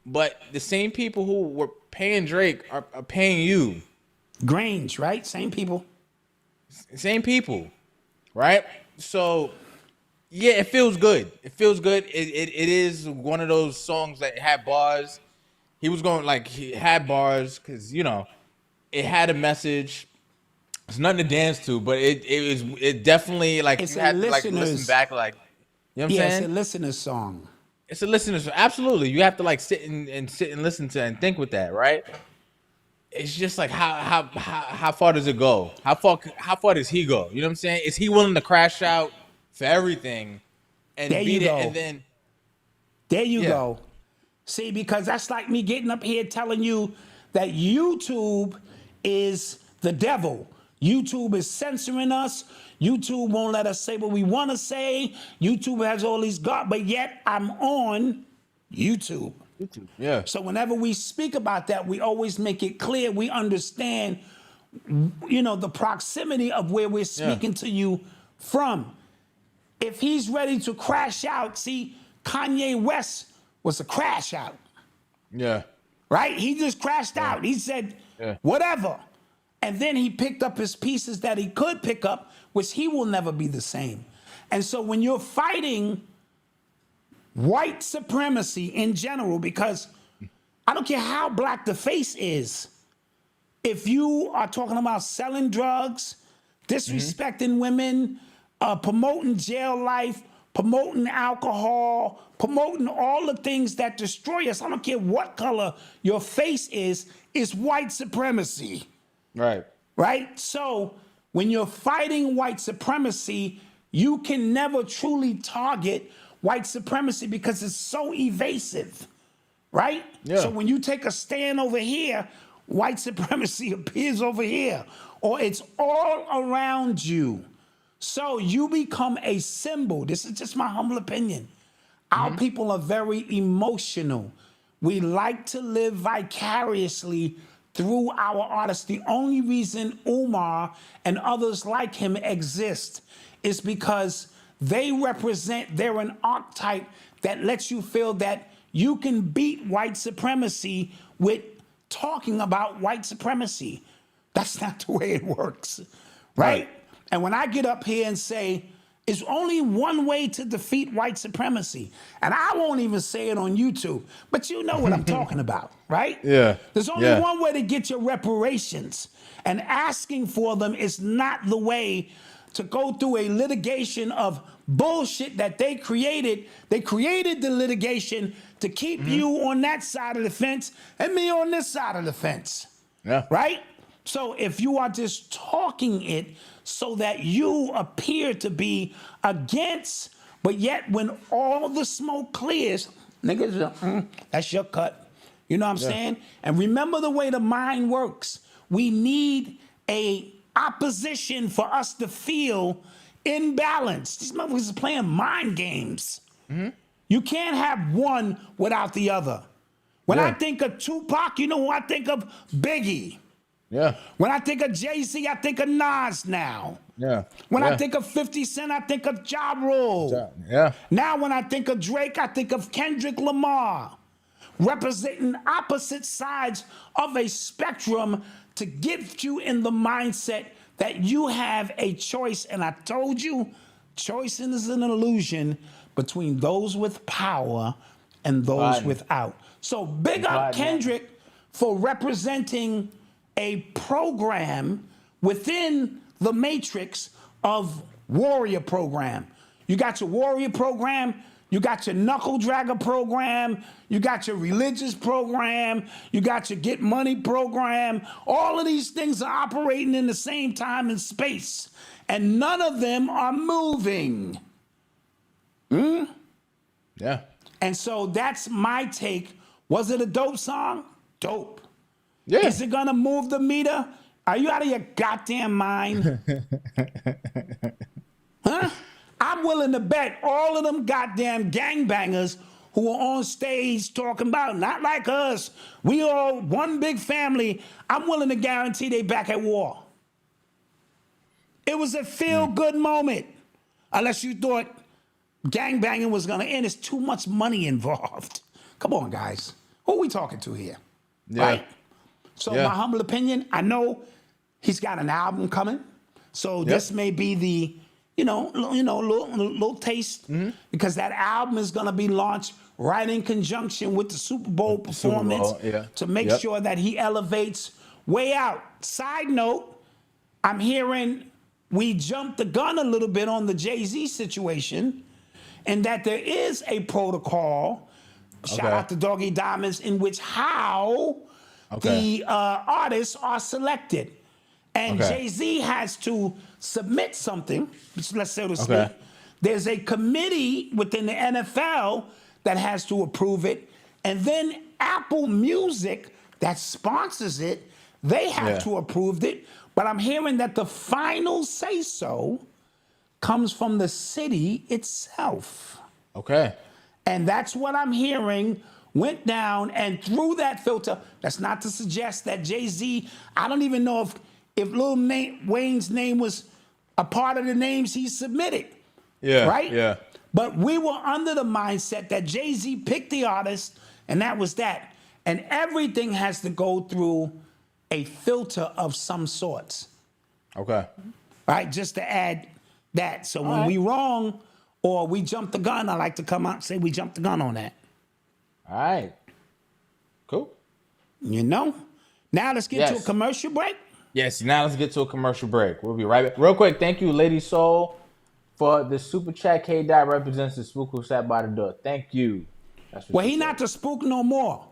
But the same people who were paying Drake are paying you. Grange, right? Same people. Same people, right? So, yeah, it feels good. It feels good. It is one of those songs that had bars. He had bars because, you know, it had a message. It's nothing to dance to, but it definitely, like, It's you a had to, like, listener's- listen back, like, you know what I'm saying? It's a listener's song. It's a listener's song. Absolutely. You have to, like, sit and listen to and think with that, right? it's just like how far does it go? How far does he go? You know what I'm saying? Is he willing to crash out for everything and There beat you it go. and then There you Yeah. go. See, because that's like me getting up here telling you that YouTube is the devil. YouTube is censoring us. YouTube won't let us say what we want to say. YouTube has all these God, but yet I'm on YouTube. YouTube? Yeah. So whenever we speak about that, we always make it clear we understand, the proximity of where we're speaking to you from. If he's ready to crash out, see, Kanye West was a crash out, Yeah. right? He just crashed out. He said, whatever. And then he picked up his pieces that he could pick up, which he will never be the same. And so when you're fighting white supremacy in general, because I don't care how black the face is, if you are talking about selling drugs, disrespecting women, promoting jail life, promoting alcohol, promoting all the things that destroy us, I don't care what color your face is white supremacy. Right. Right? So when you're fighting white supremacy, you can never truly target white supremacy because it's so evasive. Right? Yeah. So when you take a stand over here, white supremacy appears over here, or it's all around you. So you become a symbol. This is just my humble opinion. Our people are very emotional. We like to live vicariously through our artists. The only reason Umar and others like him exist is because they're an archetype that lets you feel that you can beat white supremacy with talking about white supremacy. That's not the way it works, right? And when I get up here and say, it's only one way to defeat white supremacy, and I won't even say it on YouTube, but you know what I'm talking about, right? Yeah. There's only one way to get your reparations, and asking for them is not the way to go through a litigation of bullshit that they created. They created the litigation to keep you on that side of the fence and me on this side of the fence. Yeah. Right? So if you are just talking it so that you appear to be against, but yet when all the smoke clears, niggas, that's your cut. You know what I'm saying? And remember the way the mind works. We need a opposition for us to feel in balance. These motherfuckers are playing mind games. You can't have one without the other. When I think of Tupac, you know who I think of? Biggie. Yeah. When I think of Jay-Z, I think of Nas now. Yeah. When I think of 50 Cent, I think of Ja Rule. Yeah. Now when I think of Drake, I think of Kendrick Lamar. Representing opposite sides of a spectrum to get you in the mindset that you have a choice. And I told you, choice is an illusion between those with power and those without. So big up Kendrick for representing a program within the matrix of warrior program. You got your warrior program, you got your knuckle dragger program, you got your religious program, you got your get money program. All of these things are operating in the same time and space, and none of them are moving. Yeah. And so that's my take. Was it a dope song? Dope. Yeah. Is it gonna move the meter? Are you out of your goddamn mind? Huh? I'm willing to bet all of them goddamn gangbangers who are on stage talking about, not like us, we all one big family, I'm willing to guarantee they back at war. It was a feel-good moment. Unless you thought gangbanging was gonna end. There's too much money involved. Come on, guys. Who are we talking to here? Yeah. Right? So my humble opinion, I know he's got an album coming. So this may be the, little taste, because that album is going to be launched right in conjunction with the Super Bowl performance to make sure that he elevates way out. Side note, I'm hearing we jumped the gun a little bit on the Jay-Z situation, and that there is a protocol, shout out to Doggy Diamonds, in which how the artists are selected. And Okay. Jay-Z has to submit something, let's say to speak. Okay. There's a committee within the NFL that has to approve it. And then Apple Music that sponsors it, they have to approve it. But I'm hearing that the final say-so comes from the city itself. Okay. And that's what I'm hearing went down, and through that filter, that's not to suggest that Jay-Z, I don't even know if Lil Wayne's name was a part of the names he submitted. Yeah. Right? Yeah. But we were under the mindset that Jay-Z picked the artist, and that was that. And everything has to go through a filter of some sorts. Okay. Right? Just to add that. So when we wrong or we jump the gun, I like to come out and say we jumped the gun on that. All right. Cool. You know? Now let's get to a commercial break. Yes, now let's get to a commercial break. We'll be right back. Real quick, thank you, Lady Soul, for the super chat. K Dot represents the spook who sat by the door. Thank you. Well, he not the spook no more.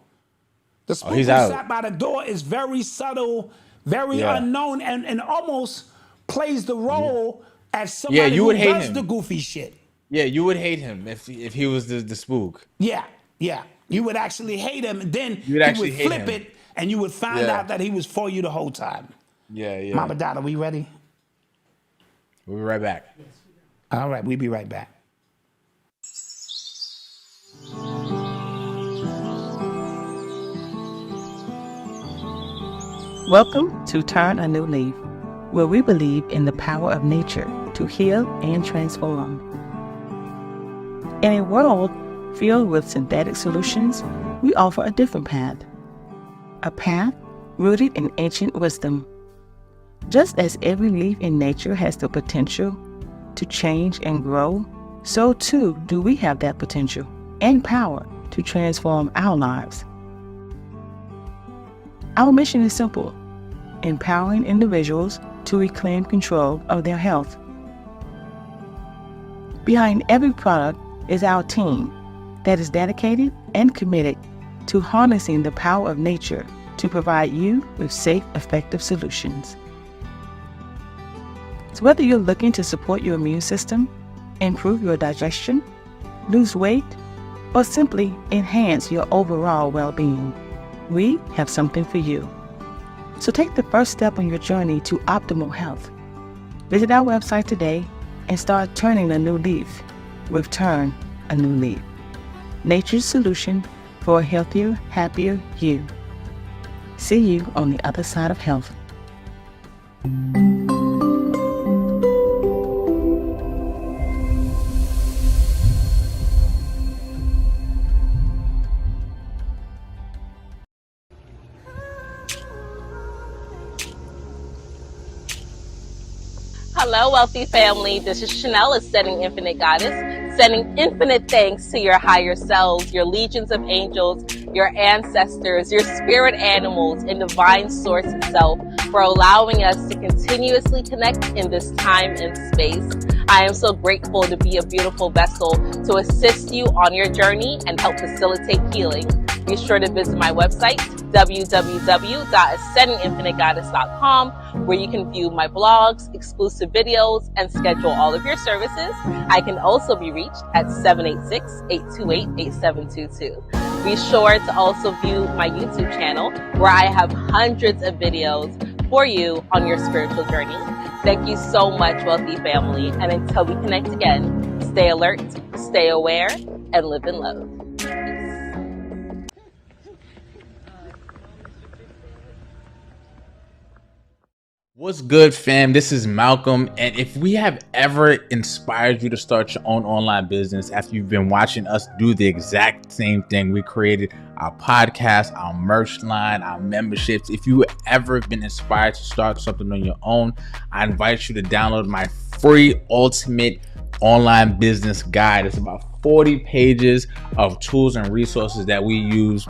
The spook who he's out. sat by the door is very subtle, very unknown, and almost plays the role as somebody you who would hate does him. the goofy shit. Yeah, you would hate him if he was the spook. Yeah. You would actually hate him, and then You would actually would hate flip him. it, and you would find out that he was for you the whole time. Yeah. Mama Dot, are we ready? We'll be right back. All right, we'll be right back. Welcome to Turn a New Leaf, where we believe in the power of nature to heal and transform. In a world filled with synthetic solutions, we offer a different path. A path rooted in ancient wisdom. Just as every leaf in nature has the potential to change and grow, so too do we have that potential and power to transform our lives. Our mission is simple: empowering individuals to reclaim control of their health. Behind every product is our team that is dedicated and committed to harnessing the power of nature to provide you with safe, effective solutions. So whether you're looking to support your immune system, improve your digestion, lose weight, or simply enhance your overall well-being, we have something for you. So take the first step on your journey to optimal health. Visit our website today and start turning a new leaf with Turn a New Leaf. Nature's solution for a healthier, happier you. See you on the other side of health. Hello, wealthy family. This is Chanel, Ascending Infinite Goddess, sending infinite thanks to your higher selves, your legions of angels, your ancestors, your spirit animals, and divine source itself for allowing us to continuously connect in this time and space. I am so grateful to be a beautiful vessel to assist you on your journey and help facilitate healing. Be sure to visit my website, www.ascendinginfinitegoddess.com, where you can view my blogs, exclusive videos, and schedule all of your services. I can also be reached at 786-828-8722. Be sure to also view my YouTube channel, where I have hundreds of videos for you on your spiritual journey. Thank you so much, wealthy family. And until we connect again, stay alert, stay aware, and live in love. What's good, fam? This is Malcolm, and if we have ever inspired you to start your own online business after you've been watching us do the exact same thing, we created our podcast, our merch line, our memberships. If you ever been inspired to start something on your own, I invite you to download my free ultimate online business guide. It's about 40 pages of tools and resources that we use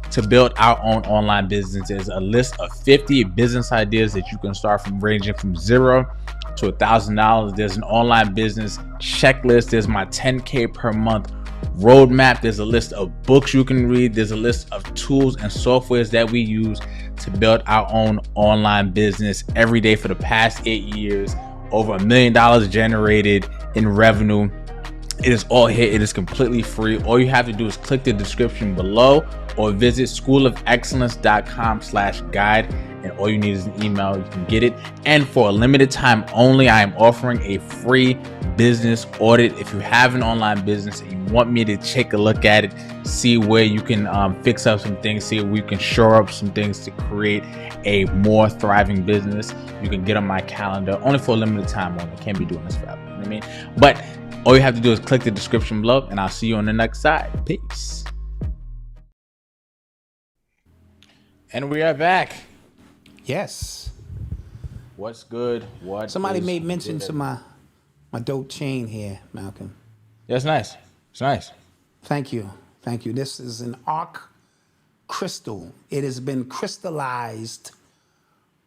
to build our own online business. There's a list of 50 business ideas that you can start from, ranging from $0 to $1,000. There's an online business checklist. There's my 10K per month roadmap. There's a list of books you can read. There's a list of tools and softwares that we use to build our own online business every day for the past 8 years. Over $1 million generated in revenue. It is all here. It is completely free. All you have to do is click the description below or visit schoolofexcellence.com/guide. And all you need is an email. You can get it. And for a limited time only, I am offering a free business audit. If you have an online business and you want me to take a look at it, see where you can fix up some things, see if we can shore up some things to create a more thriving business, you can get on my calendar only for a limited time only. Can't be doing this forever. You know what I mean? But all you have to do is click the description below, and I'll see you on the next side. Peace. And we are back. Yes. What's good? Somebody made mention to my dope chain here, Malcolm. Yeah, it's nice. It's nice. Thank you. Thank you. This is an arc crystal. It has been crystallized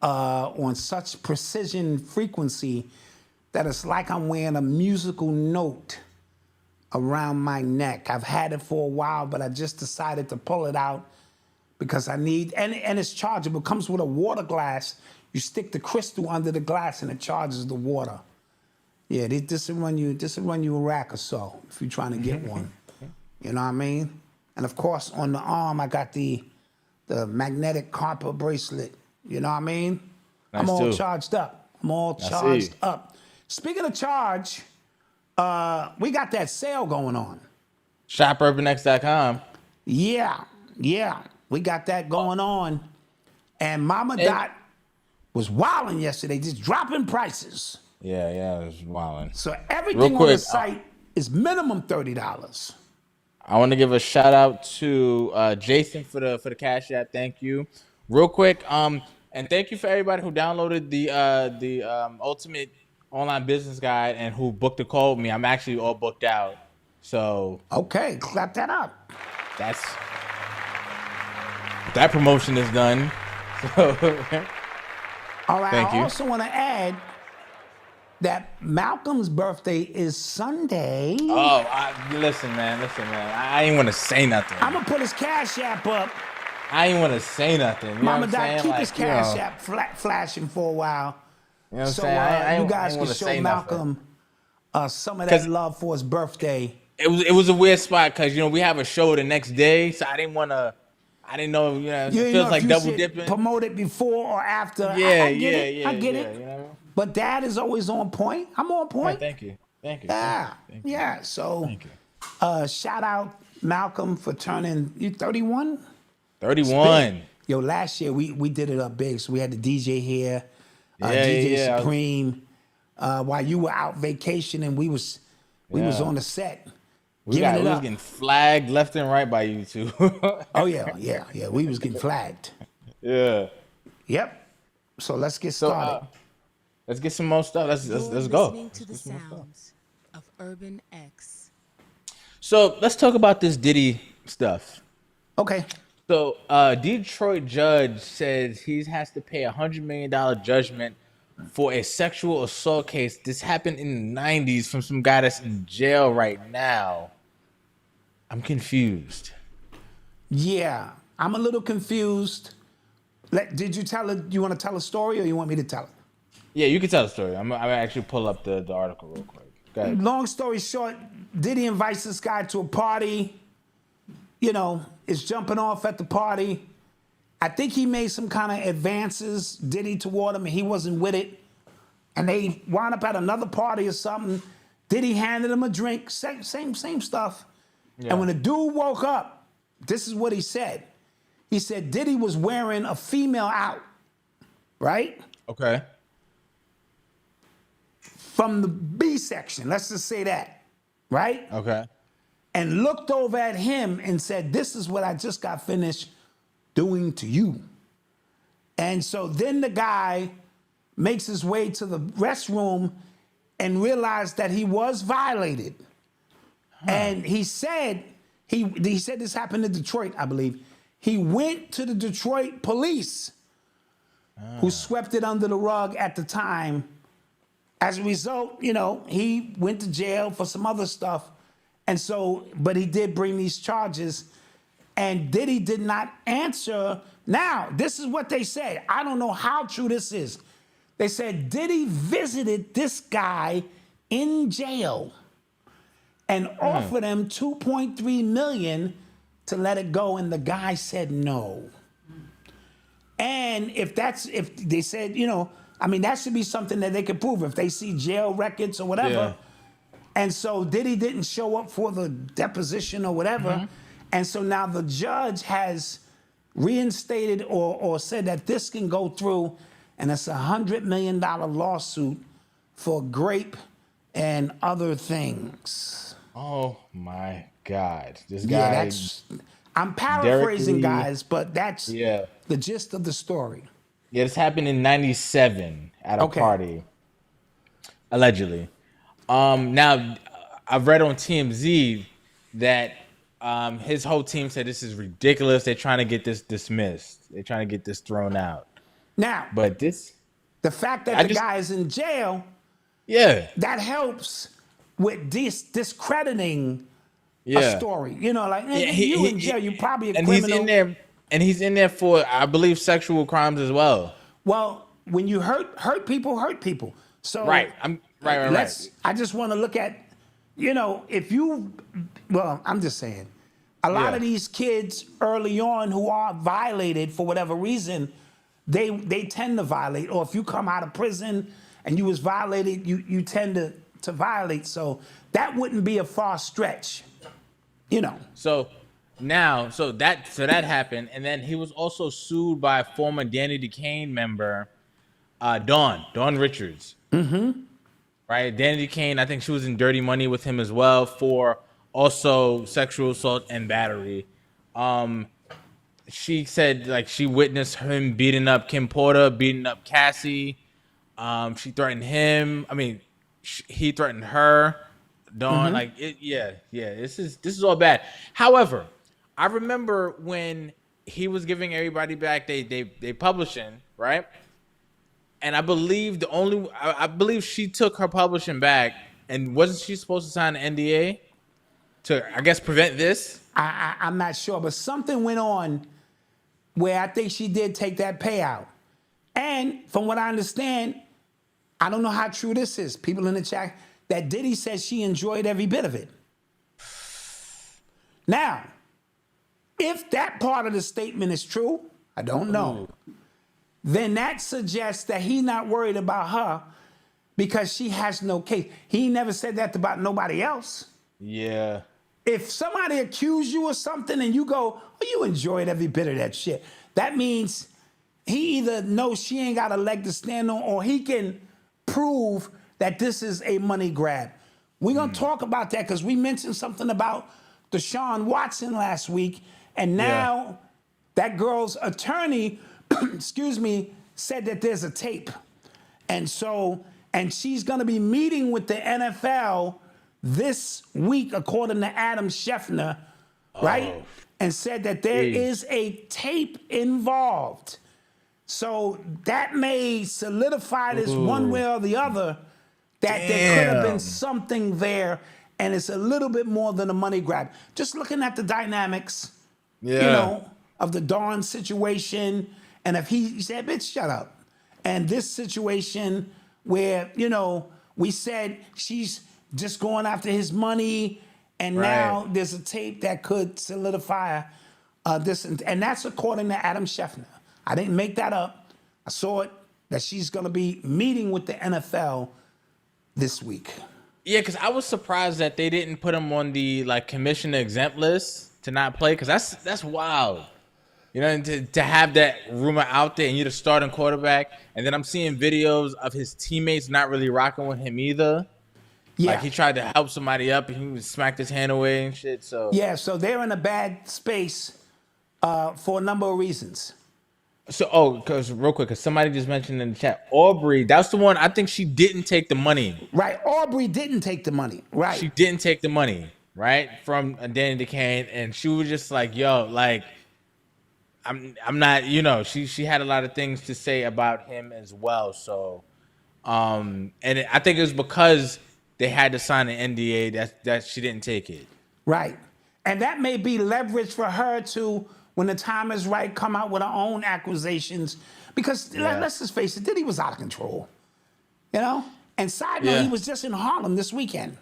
on such precision frequency that it's like I'm wearing a musical note around my neck. I've had it for a while, but I just decided to pull it out because I need, and it's chargeable. It comes with a water glass. You stick the crystal under the glass and it charges the water. Yeah, this will run you a rack or so if you're trying to get one. You know what I mean? And of course, on the arm, I got the magnetic copper bracelet. You know what I mean? Nice I'm all too. charged up. I'm all charged up. Speaking of charge, we got that sale going on. ShopUrbanX.com. Yeah. We got that going on. And Mama Dot was wilding yesterday, just dropping prices. Yeah, it was wilding. So everything on the site is minimum $30. I want to give a shout out to Jason for the Cash App. Thank you. Real quick, and thank you for everybody who downloaded the Ultimate Online Business Guide and who booked a call with me. I'm actually all booked out. So okay, clap that up. That promotion is done. So all right. Thank you. I also want to add that Malcolm's birthday is Sunday. Oh, listen, man. I ain't want to say nothing. I'm gonna put his Cash App up. I ain't want to say nothing. You Mama know what I'm Dot, saying? keep his Cash App flashing for a while. You know what I'm So saying? you guys can show Malcolm some of that love for his birthday. It was a weird spot because we have a show the next day, so I didn't know, it feels like double dipping. Promote it before or after. Yeah, I get it. You know what I mean? But Dad is always on point. I'm on point. Thank you. Yeah. So, shout out Malcolm for turning you 31. 31. Yo, last year we did it up big. So we had the DJ here, DJ Supreme. While you were out vacationing, we was on the set. We was getting flagged left and right by you two. Oh yeah. We was getting flagged. Yeah. Yep. So let's get started. Let's get some more stuff. Let's You're go. listening to the sounds of Urban X. So let's talk about this Diddy stuff. Okay. So Detroit judge says he has to pay $100 million judgment for a sexual assault case. This happened in the 90s from some guy that's in jail right now. I'm confused. Yeah, I'm a little confused. Did you tell it? You want to tell a story or you want me to tell it? Yeah, you can tell the story. I'm actually pull up the article real quick. Go ahead. Long story short, Diddy invites this guy to a party. Is jumping off at the party. I think he made some kind of advances, Diddy, toward him, and he wasn't with it. And they wound up at another party or something. Diddy handed him a drink, same stuff. Yeah. And when the dude woke up, this is what he said. He said Diddy was wearing a female out, right? Okay. From the B section, let's just say that, right? Okay. And looked over at him and said, this is what I just got finished doing to you. And so then the guy makes his way to the restroom and realized that he was violated. And he said this happened in Detroit, I believe. He went to the Detroit police, who swept it under the rug at the time. As a result, he went to jail for some other stuff. And so, but he did bring these charges, and Diddy did not answer. Now, this is what they said. I don't know how true this is. They said Diddy visited this guy in jail and offered him $2.3 million to let it go, and the guy said no. And if they said, I mean, that should be something that they could prove if they see jail records or whatever. Yeah. And so Diddy didn't show up for the deposition or whatever. And so now the judge has reinstated or said that this can go through, and it's a $100 million lawsuit for grape and other things. Oh my God. This Yeah, guy. I'm paraphrasing, Derek Lee. guys, but that's the gist of the story. Yeah, this happened in 97 at a party. Allegedly. Now, I've read on TMZ that his whole team said this is ridiculous. They're trying to get this dismissed. They're trying to get this thrown out. Now, but the fact that the guy is in jail, that helps with discrediting a story. Like, you in jail, you probably a criminal. And he's in there for, I believe, sexual crimes as well. Well, when you hurt people. So right. I just want to look at, I'm just saying, a lot of these kids early on who are violated for whatever reason, they tend to violate. Or if you come out of prison and you was violated, you tend to violate. So that wouldn't be a far stretch, So that happened, and then he was also sued by a former Danny DeCane member, Dawn Richards. Mm-hmm. Right, Danny DeCane, I think she was in Dirty Money with him as well for also sexual assault and battery. She said she witnessed him beating up Kim Porter, beating up Cassie. She threatened him. I mean, he threatened her. Dawn, this is all bad. However, I remember when he was giving everybody back they publishing, right? And I believe I believe she took her publishing back, and wasn't she supposed to sign an NDA to, I guess, prevent this? I'm not sure, but something went on where I think she did take that payout. And from what I understand, I don't know how true this is. People in the chat, that Diddy says she enjoyed every bit of it. Now, if that part of the statement is true, I don't know. Then that suggests that he's not worried about her because she has no case. He never said that about nobody else. Yeah. If somebody accused you of something and you go, oh, you enjoyed every bit of that shit, that means he either knows she ain't got a leg to stand on, or he can prove that this is a money grab. We're going to talk about that because we mentioned something about Deshaun Watson last week, and now that girl's attorney said that there's a tape. And she's going to be meeting with the NFL this week, according to Adam Schefter, right? And said that there is a tape involved. So that may solidify this one way or the other, that there could have been something there, and it's a little bit more than a money grab. Just looking at the dynamics, of the Dawn situation. And if he said, bitch, shut up. And this situation where, we said she's just going after his money, and now there's a tape that could solidify this. And that's according to Adam Schefter. I didn't make that up. I saw it, that she's going to be meeting with the NFL this week. Yeah, because I was surprised that they didn't put him on the commissioner exempt list to not play, because that's wild. To have that rumor out there and you're the starting quarterback, and then I'm seeing videos of his teammates not really rocking with him either. Yeah. He tried to help somebody up and he smacked his hand away and shit. So they're in a bad space for a number of reasons. So, because real quick, because somebody just mentioned in the chat, Aubrey, that's the one, I think she didn't take the money. Right, Aubrey didn't take the money, right. She didn't take the money, right, from Danny DeCane, and she was just like, yo, I'm not, she had a lot of things to say about him as well. So, I think it was because they had to sign an NDA that she didn't take it. Right. And that may be leverage for her to, when the time is right, come out with her own accusations. Because let's just face it, Diddy was out of control. You know? And side note, he was just in Harlem this weekend.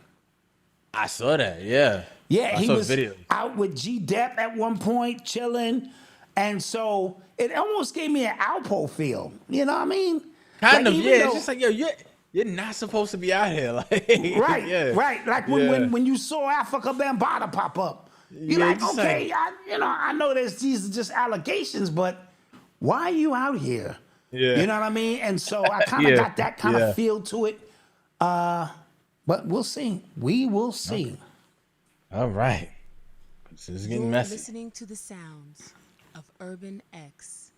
I saw that, yeah. Yeah, I he saw was videos. out with G Dep at one point, chilling. And so it almost gave me an Alpo feel. You know what I mean? Kind Like, of, even yeah. though- It's just like, yo, you're not supposed to be out here. Like, Right, yeah. right. Like when you saw Africa Bambaataa pop up, you're Yeah, like, just okay, I know these are just allegations, but why are you out here? Yeah. You know what I mean? And so I kind of got that kind of feel to it. But we'll see. We will see. Okay. All right. This is getting You're messy. listening to the sounds of Urban X.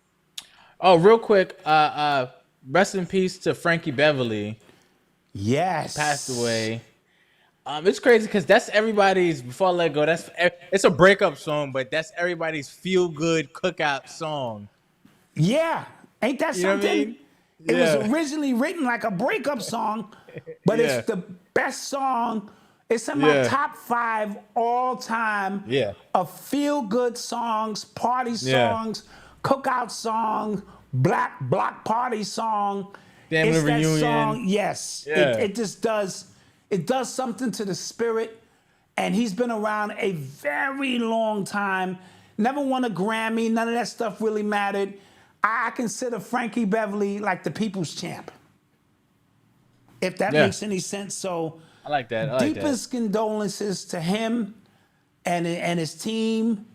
Oh, real quick, rest in peace to Frankie Beverly. Yes. Passed away. It's crazy because that's everybody's. Before I let go, it's a breakup song, but that's everybody's feel good cookout song. Yeah. Ain't that You know what I something? mean? It Yeah. was originally written like a breakup song, but it's the best song. It's in my top 5 all time of feel good songs, party songs, cookout song, black block party song. Family it's reunion. That song, yes. Yeah. It just does. It does something to the spirit, and he's been around a very long time. Never won a Grammy. None of that stuff really mattered. I consider Frankie Beverly like the people's champ, if that makes any sense. So I like that. deepest condolences to him and his team.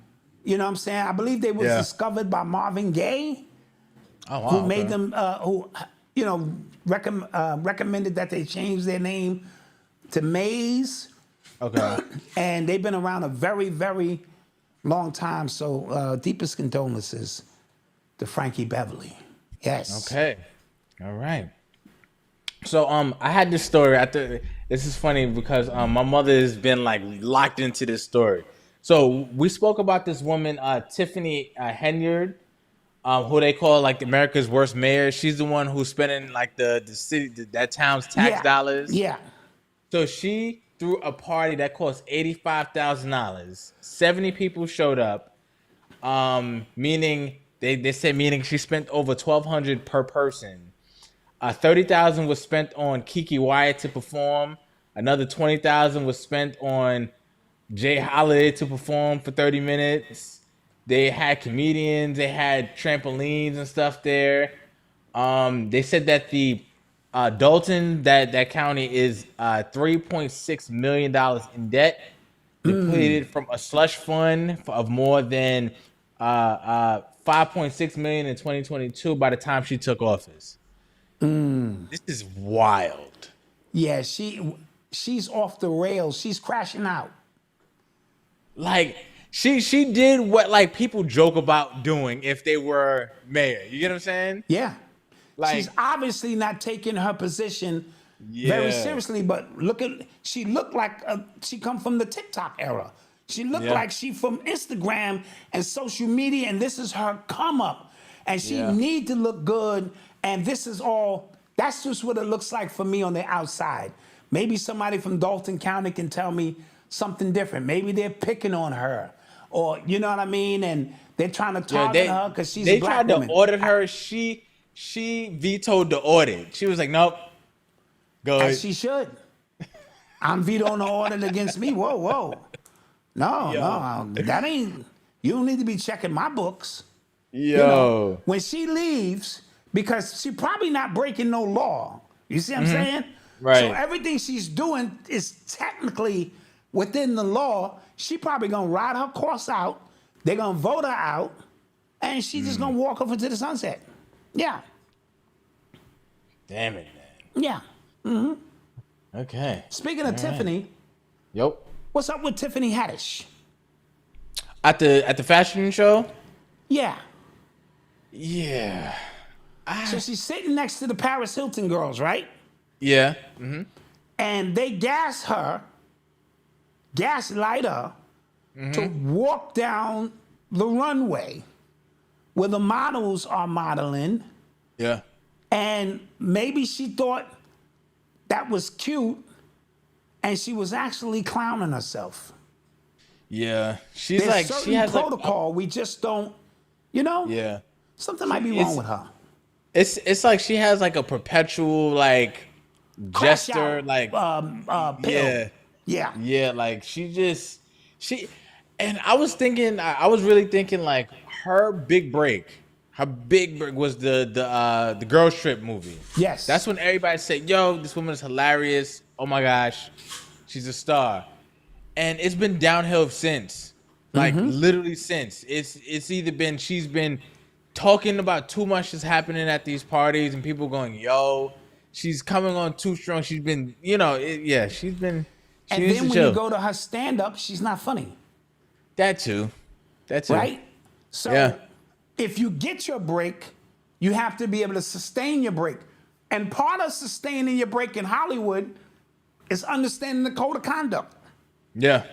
You know what I'm saying? I believe they was discovered by Marvin Gaye, who made them, recommended that they change their name to Maze. Okay. And they've been around a very, very long time. So deepest condolences to Frankie Beverly. Yes. Okay. All right. So I had this story. This is funny because my mother has been like locked into this story. So we spoke about this woman, Tiffany Henyard, who they call like America's worst mayor. She's the one who's spending like the city, that town's tax dollars. Yeah. So she threw a party that cost $85,000. 70 people showed up, meaning they said meaning she spent over $1,200 per person. $30,000 was spent on Kiki Wyatt to perform. Another $20,000 was spent on Jay Holiday to perform for 30 minutes. They had comedians, they had trampolines and stuff there. They said that the Dalton, that county is $3.6 million in debt, depleted from a slush fund of more than $5.6 million in 2022 by the time she took office. This is wild. Yeah, she's off the rails. She's crashing out. Like she did what like people joke about doing if they were mayor. You get what I'm saying? Yeah. Like, she's obviously not taking her position very seriously, but she looked like she come from the TikTok era. She looked like she from Instagram and social media, and this is her come up. And she need to look good, and this is all, that's just what it looks like for me on the outside. Maybe somebody from Dalton County can tell me something different. Maybe they're picking on her, or you know what I mean, and they're trying to target her because she's a black woman. They tried to audit her. She vetoed the audit. She was like, nope. Go ahead. As she should. I'm vetoing the audit against me. Whoa. No. That ain't, you don't need to be checking my books. Yo. You know, when she leaves, because she probably not breaking no law. You see what I'm saying? Right. So everything she's doing is technically within the law. She probably gonna ride her course out. They're gonna vote her out, and she's just gonna walk off into the sunset. Yeah. Damn it, man. Yeah. Mm-hmm. Okay. Speaking of Tiffany, Yep. what's up with Tiffany Haddish? At the fashion show? Yeah. Yeah. So she's sitting next to the Paris Hilton girls, right? Yeah. And they gaslight her to walk down the runway where the models are modeling. Yeah. And maybe she thought that was cute, and she was actually clowning herself. Yeah, she's There's like certain she has protocol. We just don't, you know. Yeah, Something might be wrong with her. It's like she has like a perpetual like Crash jester out, like pill. yeah Yeah. like she and I was thinking I was really thinking like her big break was the Girls Trip movie. Yes. That's when everybody said, yo, this woman is hilarious, oh my gosh, she's a star. And it's been downhill since. Like literally since. It's either been she's been talking about too much is happening at these parties and people going, yo, she's coming on too strong. She's been, she's been she And needs then to when chill. you go to her stand-up, she's not funny. That too. Right? So Yeah. if you get your break, you have to be able to sustain your break. And part of sustaining your break in Hollywood is understanding the code of conduct. Yeah.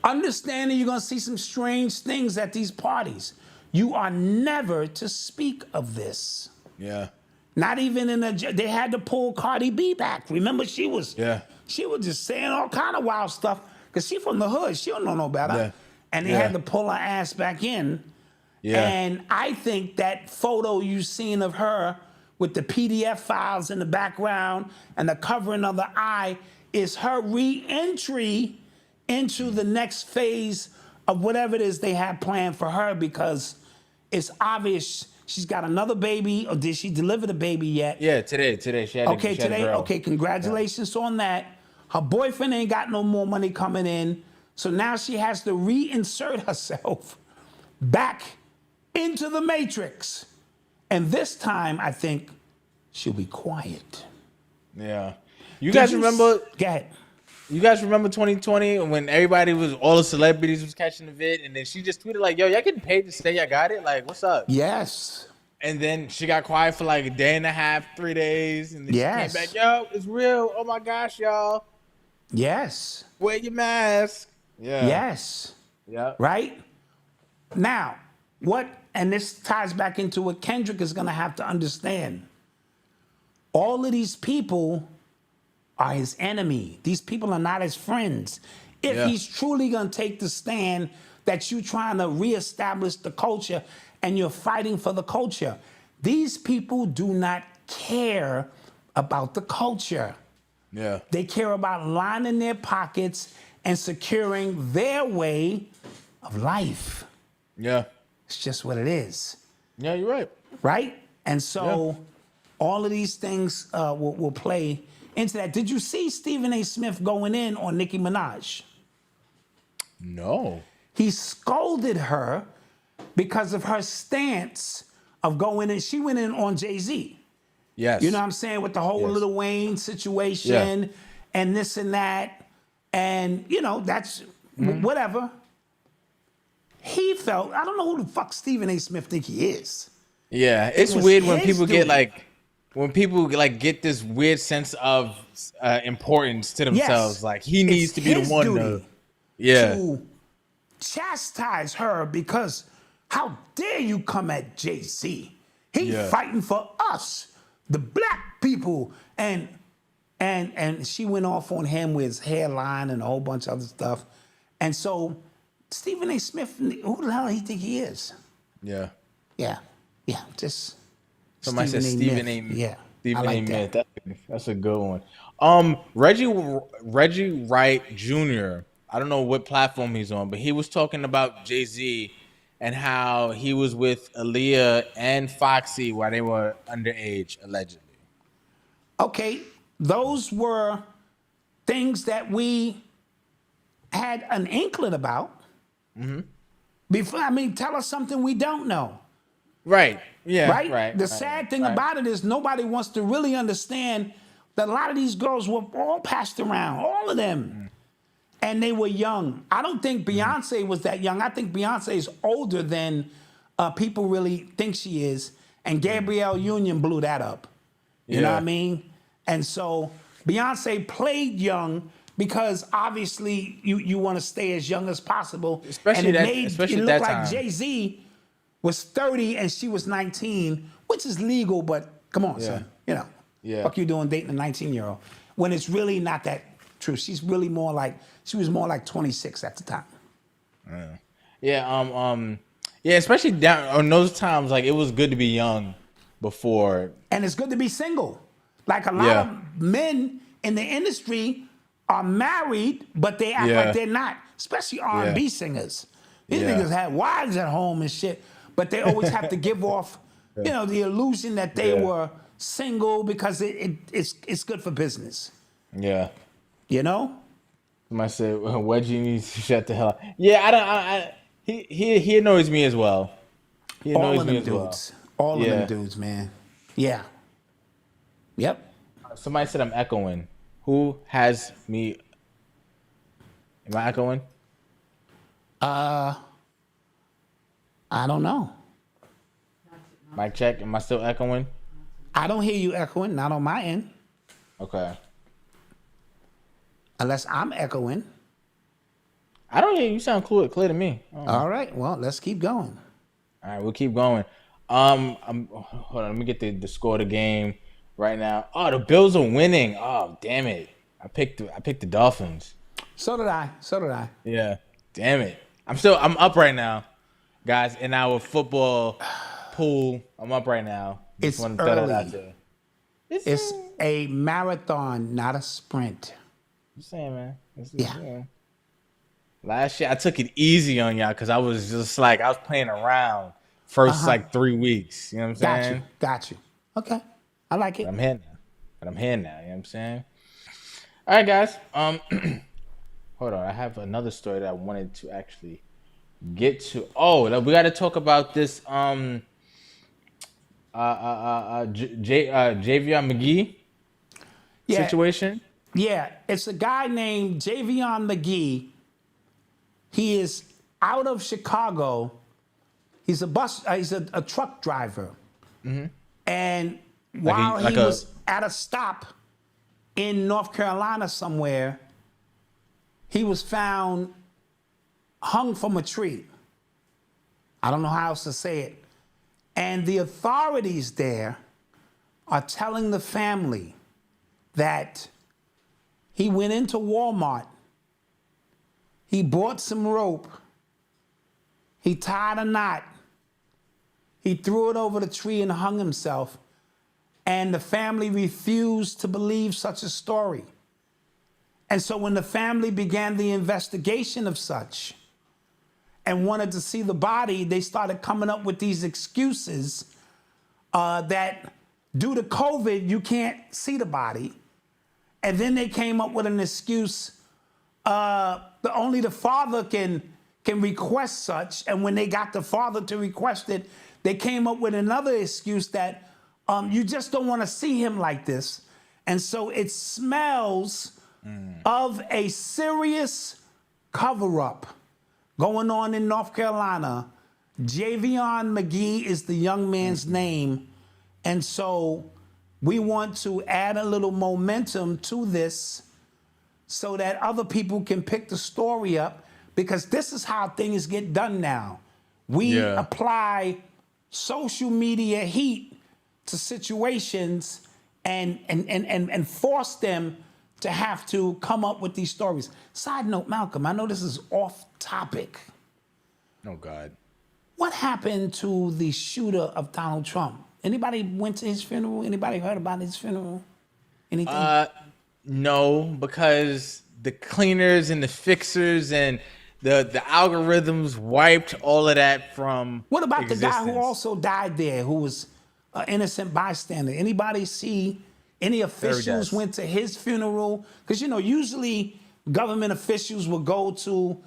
Understanding you're going to see some strange things at these parties. You are never to speak of this. Yeah. Not even they had to pull Cardi B back. Remember, she was just saying all kind of wild stuff because she from the hood. She don't know no better. Yeah. And they had to pull her ass back in. Yeah. And I think that photo you've seen of her with the PDF files in the background and the covering of the eye is her re-entry into the next phase of whatever it is they have planned for her, because it's obvious she's got another baby. Or did she deliver the baby yet? Yeah, today. She had Okay, she had a today. girl. Okay, congratulations on that. Her boyfriend ain't got no more money coming in. So now she has to reinsert herself back into the matrix. And this time, I think she'll be quiet. Yeah. You guys remember? Go ahead. You guys remember 2020 when all the celebrities was catching the vid, and then she just tweeted like, "Yo, y'all getting paid to say y'all got it? Like, what's up?" Yes. And then she got quiet for like a day and a half, 3 days, and then she came back. Yo, it's real. Oh my gosh, y'all. Yes. Wear your mask. Yeah. Yes. Yeah. Right? Now, and this ties back into what Kendrick is going to have to understand. All of these people are his enemy. These people are not his friends. If he's truly going to take the stand that you're trying to reestablish the culture and you're fighting for the culture, these people do not care about the culture. Yeah. They care about lining their pockets and securing their way of life. Yeah. It's just what it is. Yeah, you're right. Right? And so all of these things will play into that. Did you see Stephen A. Smith going in on Nicki Minaj? No. He scolded her because of her stance of going in. She went in on Jay-Z. Yes. You know what I'm saying? With the whole Lil Wayne situation and this and that. And, that's whatever. He felt, I don't know who the fuck Stephen A. Smith think he is. Yeah, it's was weird when his people duty. get this weird sense of importance to themselves. Yes. Like he needs It's to be the his one duty to chastise her because how dare you come at Jay-Z? He's fighting for us, the black people. And she went off on him with his hairline and a whole bunch of other stuff. And so Stephen A. Smith, who the hell do he think he is? Yeah. Yeah, just Somebody said Stephen A. Yeah, Stephen I like A. that. Myth. That's a good one. Reggie Wright Jr. I don't know what platform he's on, but he was talking about Jay-Z and how he was with Aaliyah and Foxy while they were underage, allegedly. Okay, those were things that we had an inkling about. Before, tell us something we don't know. Right. Yeah. Right? Right. The sad thing about it is nobody wants to really understand that a lot of these girls were all passed around, all of them. And they were young. I don't think Beyonce was that young. I think Beyonce is older than people really think she is. And Gabrielle Union blew that up. You know what I mean? And so Beyonce played young because obviously you want to stay as young as possible. Especially and especially it looked that like time. Jay-Z was 30 and she was 19, which is legal, but come on, son. Fuck you doing dating a 19-year-old when it's really not that true. She was more like 26 at the time. Yeah, especially down on those times, like it was good to be young before. And it's good to be single. Like a lot Yeah. of men in the industry are married, but they act Yeah. like they're not, especially R&B singers. These Yeah. niggas have wives at home and shit, but they always have to give off, the illusion that they were single because it's good for business. Yeah. You know? Somebody said Wedgie needs to shut the hell up. Yeah, he annoys me as well. He All annoys of me them as well. dudes. All of them dudes, man. Yeah. Yep. Somebody said I'm echoing. Who has me? Am I echoing? I don't know. Mic check. Am I still echoing? I don't hear you echoing, not on my end. Okay. Unless I'm echoing. I don't hear you. Sound clear to me. All right, well, let's keep going. All right, we'll keep going. Hold on. Let me get the score of the game right now. Oh, the Bills are winning. Oh, damn it! I picked the Dolphins. So did I. Yeah, damn it. I'm up right now, guys. In our football pool, I'm up right now. It's Just wanna throw that out early. there. It's a marathon, not a sprint. I'm saying, man. Yeah. Last year I took it easy on y'all because I was just like I was playing around first like 3 weeks. You know what I'm saying? Got you. Okay, I like it. I'm here now. You know what I'm saying? All right, guys. Hold on. I have another story that I wanted to actually get to. Oh, we got to talk about this. Javion McGee situation. Yeah, it's a guy named Javion McGee. He is out of Chicago. He's a truck driver. And while he was at a stop in North Carolina somewhere, he was found hung from a tree. I don't know how else to say it. And the authorities there are telling the family that he went into Walmart, he bought some rope, he tied a knot, he threw it over the tree and hung himself, and the family refused to believe such a story. And so when the family began the investigation of such and wanted to see the body, they started coming up with these excuses that due to COVID, you can't see the body. And then they came up with an excuse that only the father can request such. And when they got the father to request it, they came up with another excuse that you just don't want to see him like this. And so it smells of a serious cover-up going on in North Carolina. Javion McGee is the young man's name. And so we want to add a little momentum to this so that other people can pick the story up, because this is how things get done now. We apply social media heat to situations and force them to have to come up with these stories. Side note, Malcolm, I know this is off topic. Oh, God. What happened to the shooter of Donald Trump? Anybody went to his funeral? Anybody heard about his funeral? Anything? No, because the cleaners and the fixers and the algorithms wiped all of that from What about the guy who existence. also died there, who was an innocent bystander? Anybody see any officials Dust. went to his funeral? Because, usually government officials will go to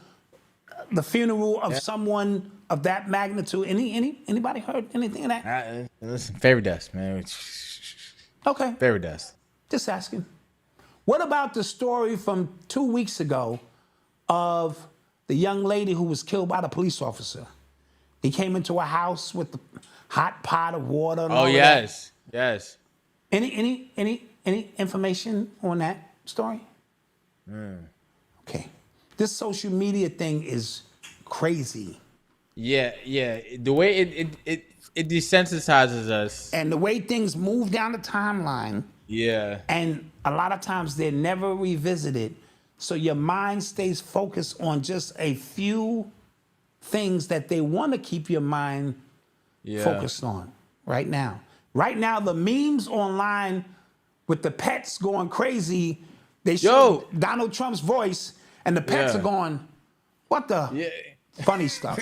the funeral of someone of that magnitude. Anybody heard anything of that? Listen, fairy dust, man. Okay. Fairy dust. Just asking. What about the story from 2 weeks ago of the young lady who was killed by the police officer? He came into a house with the hot pot of water. And all of that. Yes. Any information on that story? Okay. This social media thing is crazy. Yeah. The way it desensitizes us. And the way things move down the timeline. Yeah. And a lot of times they're never revisited. So your mind stays focused on just a few things that they want to keep your mind focused on right now. Right now, the memes online with the pets going crazy, they show Donald Trump's voice, and the pets are going, what the? Funny stuff.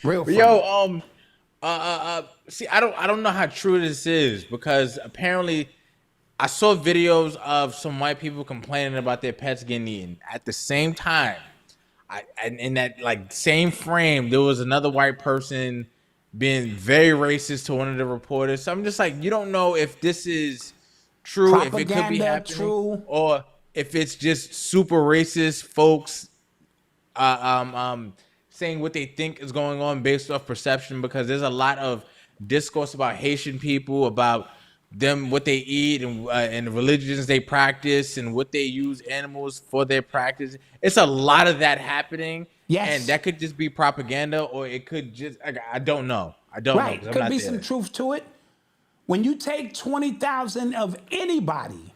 Real funny. See, I don't know how true this is, because apparently I saw videos of some white people complaining about their pets getting eaten. At the same time, in that like same frame, there was another white person being very racist to one of the reporters. So I'm just like, you don't know if this is true, Propaganda, if it could be happening, true, or if it's just super racist folks saying what they think is going on based off perception, because there's a lot of discourse about Haitian people, about them, what they eat, and the religions they practice, and what they use animals for their practice. It's a lot of that happening. Yes. And that could just be propaganda, or it could just, I don't know. I don't know. Right, could be some truth to it. When you take 20,000 of anybody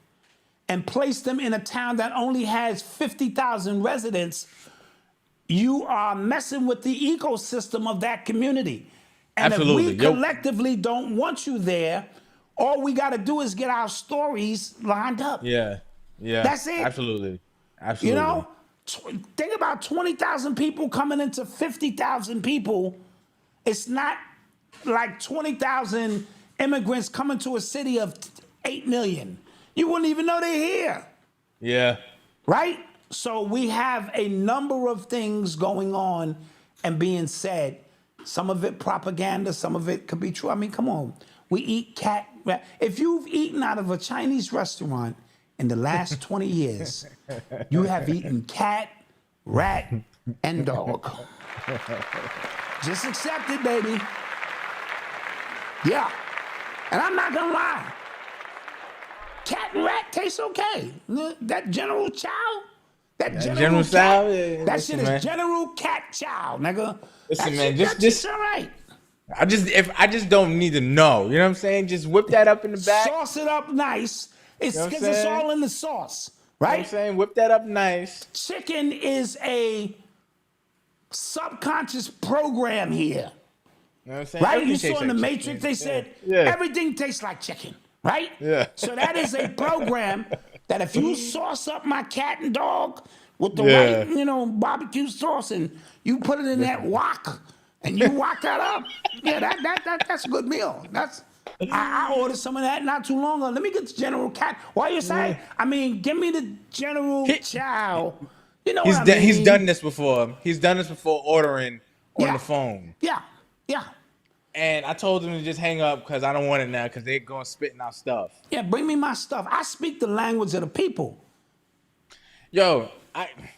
and place them in a town that only has 50,000 residents, you are messing with the ecosystem of that community. And Absolutely. if we collectively don't want you there, all we got to do is get our stories lined up. Yeah. That's it. Absolutely. You know, think about 20,000 people coming into 50,000 people. It's not like 20,000 immigrants coming to a city of 8 million. You wouldn't even know they're here. Yeah. Right? So we have a number of things going on and being said. Some of it propaganda, some of it could be true. I mean, come on. We eat cat. If you've eaten out of a Chinese restaurant in the last 20 years, you have eaten cat, rat, and dog. Just accept it, baby. Yeah. And I'm not gonna lie. Cat and rat tastes okay. That General Chow, that General Chow, that shit is General Cat Chow, nigga. Listen, that man, just all right. I just don't need to know. You know what I'm saying? Just whip that up in the back. Sauce it up nice. It's because it's all in the sauce, right? You know what I'm saying? Whip that up nice. Chicken is a subconscious program here. You know what I'm saying? Right? Everything You saw in the like Matrix, chicken. they said everything tastes like chicken, right? Yeah. So that is a program that if you sauce up my cat and dog with the right, barbecue sauce, and you put it in that wok, and you wok that up, that's a good meal. I ordered some of that not too long ago. Let me get the General Cat. Why you say? I mean, give me the General Chow. You know what I mean? He's done this before. He's done this before, ordering on the phone. Yeah. And I told him to just hang up because I don't want it now, because they're going spitting out stuff. Yeah, bring me my stuff. I speak the language of the people. Yo,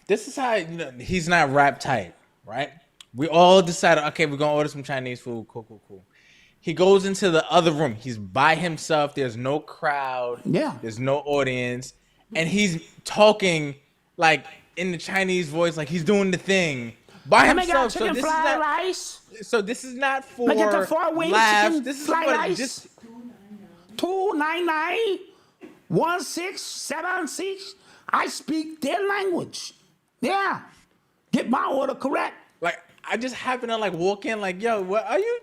this is how, he's not rap type, right? We all decided, okay, we're going to order some Chinese food. Cool. He goes into the other room. He's by himself. There's no crowd. Yeah. There's no audience. And he's talking like in the Chinese voice, like he's doing the thing by himself. So this fried is not rice. So this is not for Like at the far wing laughs. chicken This is fried what rice. just $2.99 1676. I speak their language. Yeah. Get my order correct. like I just happened to like walk in like, yo, what are you?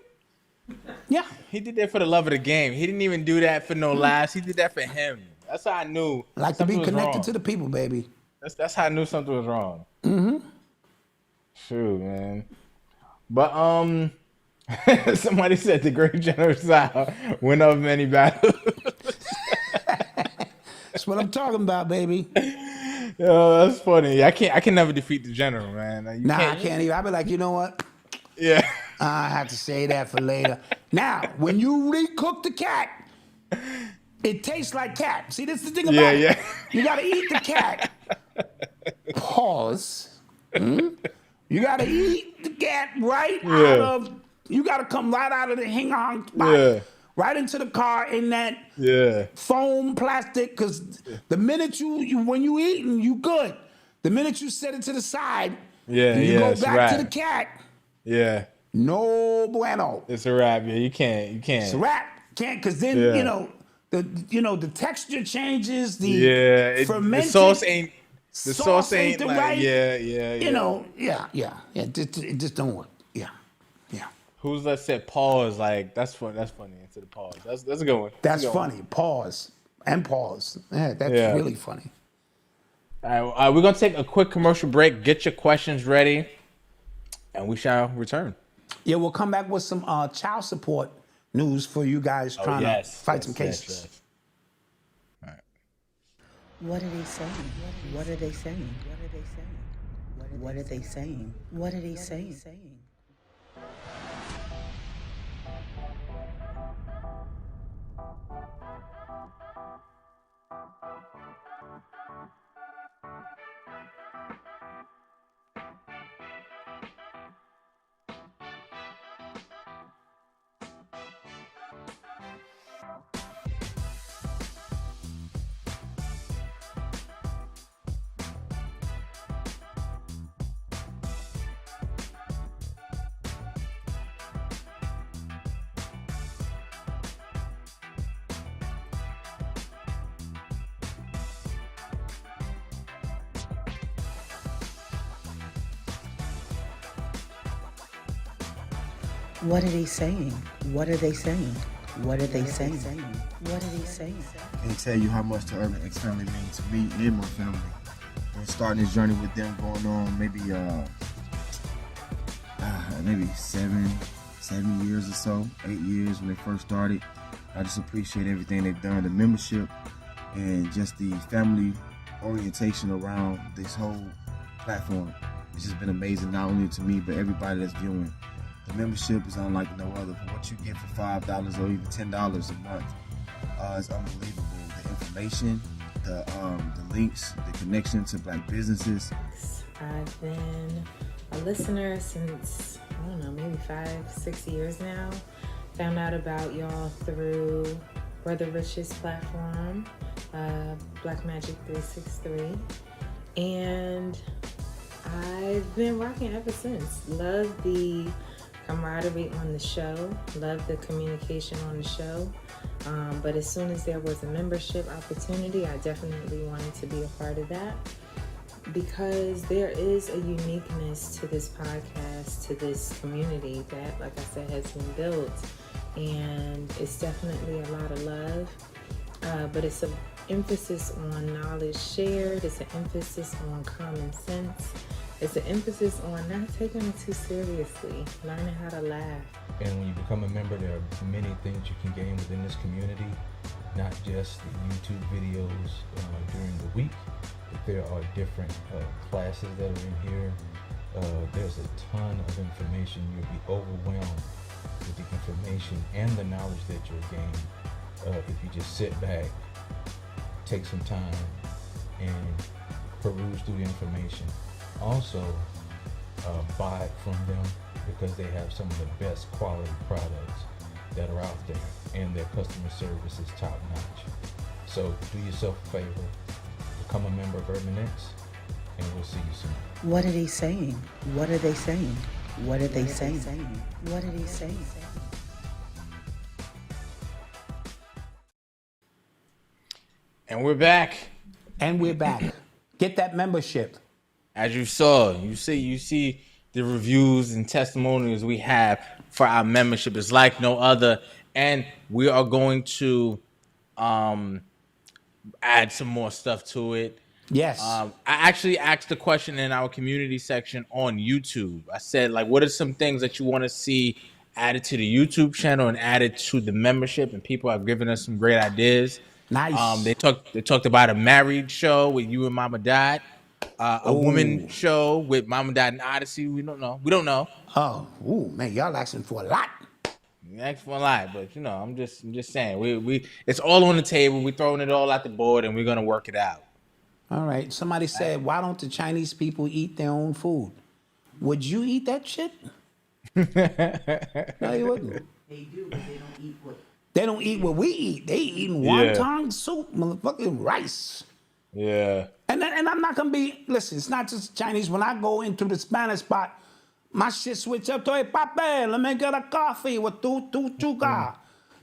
Yeah. He did that for the love of the game. He didn't even do that for no laughs. He did that for him. That's how I knew. I like to be something was connected wrong. to the people, baby. That's how I knew something was wrong. Shoot, man. But somebody said the great General Tsao went up many battles. That's what I'm talking about, baby. Yo, that's funny. I can never defeat the general, man. Like, I can't even. I'll be like, you know what? Yeah. I have to say that for later. Now, when you recook the cat, it tastes like cat. See, that's the thing about it. You got to eat the cat. Pause. You got to eat the cat right out of, you got to come right out of the hing-hong spot, right into the car in that foam plastic, because the minute you when you eating, you good. The minute you set it to the side, you go back to the cat. Yeah. No bueno. It's a wrap. Yeah, you can't. It's a wrap. Can't, because then the texture changes. The fermented. The sauce ain't the like, right. yeah. It just don't work. Yeah. Who's that said pause? Like that's funny. That's funny. Into the pause. That's a good one. That's a good one. funny. Pause and pause. Yeah, that's Yeah. really funny. All right, we're gonna take a quick commercial break. Get your questions ready, and we shall return. Yeah, we'll come back with some child support news for you guys trying to fight some cases. Yes. All right. What are they saying? What are they saying? What are they saying? What are they saying? What are they saying? What are they saying? What are they saying? What are they saying? What are they saying? I can't tell you how much the Urban X family means to me and my family. And starting this journey with them going on maybe seven years or so, 8 years when they first started. I just appreciate everything they've done, the membership and just the family orientation around this whole platform. It's just been amazing, not only to me, but everybody that's viewing. The membership is unlike no other. For what you get for $5 or even $10 a month, it's unbelievable. The information, the links, the connection to Black businesses. I've been a listener since, I don't know, maybe 5-6 years now. Found out about y'all through Brother Rich's platform, Black Magic 363. And I've been rocking ever since. Love the camaraderie on the show, love the communication on the show. But as soon as there was a membership opportunity, I definitely wanted to be a part of that because there is a uniqueness to this podcast, to this community that, like I said, has been built. And it's definitely a lot of love, but it's an emphasis on knowledge shared. It's an emphasis on common sense. It's an emphasis on not taking it too seriously, learning how to laugh. And when you become a member, there are many things you can gain within this community, not just the YouTube videos during the week, but there are different classes that are in here. There's a ton of information. You'll be overwhelmed with the information and the knowledge that you'll gain if you just sit back, take some time, and peruse through the information. Also, buy it from them because they have some of the best quality products that are out there, and their customer service is top notch. So do yourself a favor, become a member of Urban X, and we'll see you soon. What are they saying? What are they saying? What are they saying? What are they saying? And we're back. And we're back. Get that membership. As you saw, you see the reviews and testimonials we have for our membership is like no other, and we are going to add some more stuff to it. Yes. I actually asked the question in our community section on YouTube. I said, like, what are some things that you want to see added to the YouTube channel and added to the membership? And people have given us some great ideas. Nice. They talked about a married show with you and Mama Dot. A woman show with Mama Dot and Odyssey. We don't know. Oh, man, y'all asking for a lot. We asked for a lot, but I'm just saying we it's all on the table. We're throwing it all at the board, and we're gonna work it out. All right. Somebody said, why don't the Chinese people eat their own food? Would you eat that shit? No, you wouldn't. They do, but they don't eat what. They don't eat what we eat. They eating wonton soup, motherfucking rice. Yeah. And I'm not gonna be. Listen, it's not just Chinese. When I go into the Spanish spot, my shit switch up to, hey, papi, let me get a coffee with two chuka.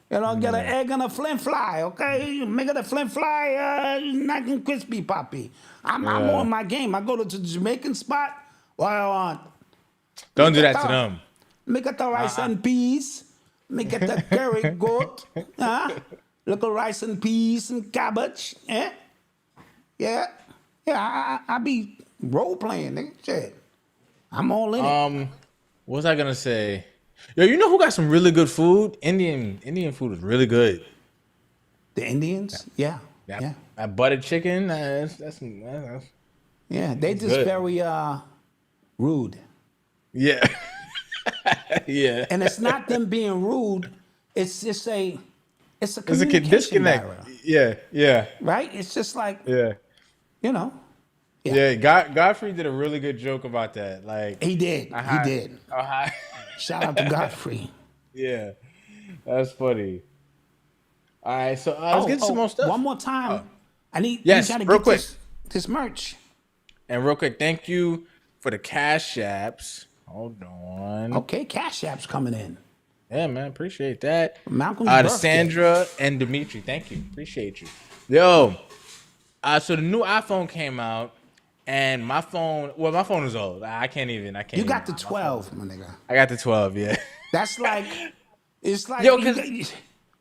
Get an egg and a flint fly, okay? Make it a flint fly, nice and crispy, papi. I'm on my game. I go to the Jamaican spot. Well, don't do that to them. Me get the rice and peas. Me get the curry goat. Little rice and peas and cabbage. Yeah. I be role playing, nigga. Shit. I'm all in it. What was I gonna say? Yo, you know who got some really good food? Indian food is really good. The Indians? Yeah. That buttered chicken, that's yeah, they just good. very rude. Yeah. Yeah. And it's not them being rude, it's just it's a communication disconnect. barrier. Yeah. Right? It's just like, Yeah. you know. Yeah, Godfrey did a really good joke about that. Like He did. Uh-huh. Shout out to Godfrey. Yeah. That's funny. All right, so let's get some more stuff. One more time. I need yes, you gotta real get quick. This merch. And real quick, thank you for the cash apps. Hold on. Okay, cash apps coming in. Yeah, man, appreciate that. Malcolm's to birthday. Sandra and Dimitri, thank you, appreciate you. Yo, so the new iPhone came out, and my phone is old. I can't even. You got the 12, my nigga. I got the 12, yeah. That's like, it's like Yo,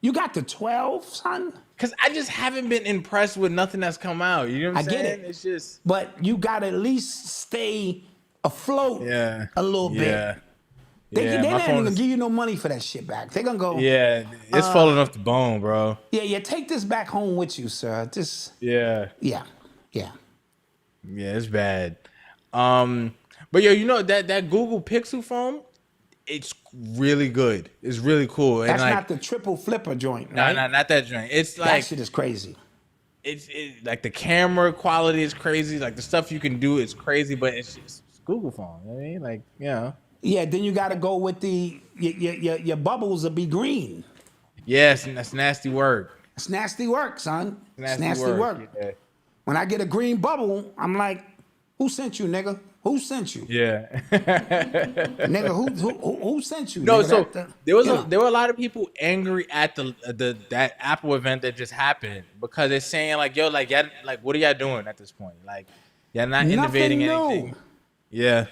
you got the 12, son. Cause I just haven't been impressed with nothing that's come out. You know what I'm saying? I get it. It's just, but you got to at least stay afloat a little bit. They're not even gonna give you no money for that shit back. They're gonna go. Yeah, it's falling off the bone, bro. Yeah. Take this back home with you, sir. Yeah. Yeah, it's bad. But yo, you know that Google Pixel phone, it's really good. It's really cool. That's and not the triple flipper joint, right? No, not that joint. It's like that shit is crazy. It's like the camera quality is crazy. Like the stuff you can do is crazy, but it's just Google phone. You know what I mean, like, you know. Yeah, then you got to go with your bubbles will be green. Yes, and that's nasty work. It's nasty work, son. It's nasty work. Yeah. When I get a green bubble, I'm like, who sent you, nigga? Who sent you? Yeah. Nigga, who sent you? No, nigga? so there were a lot of people angry at that Apple event that just happened because they're saying like, yo, like, yeah, like, what are y'all doing at this point? Like, y'all not innovating anything. Yeah.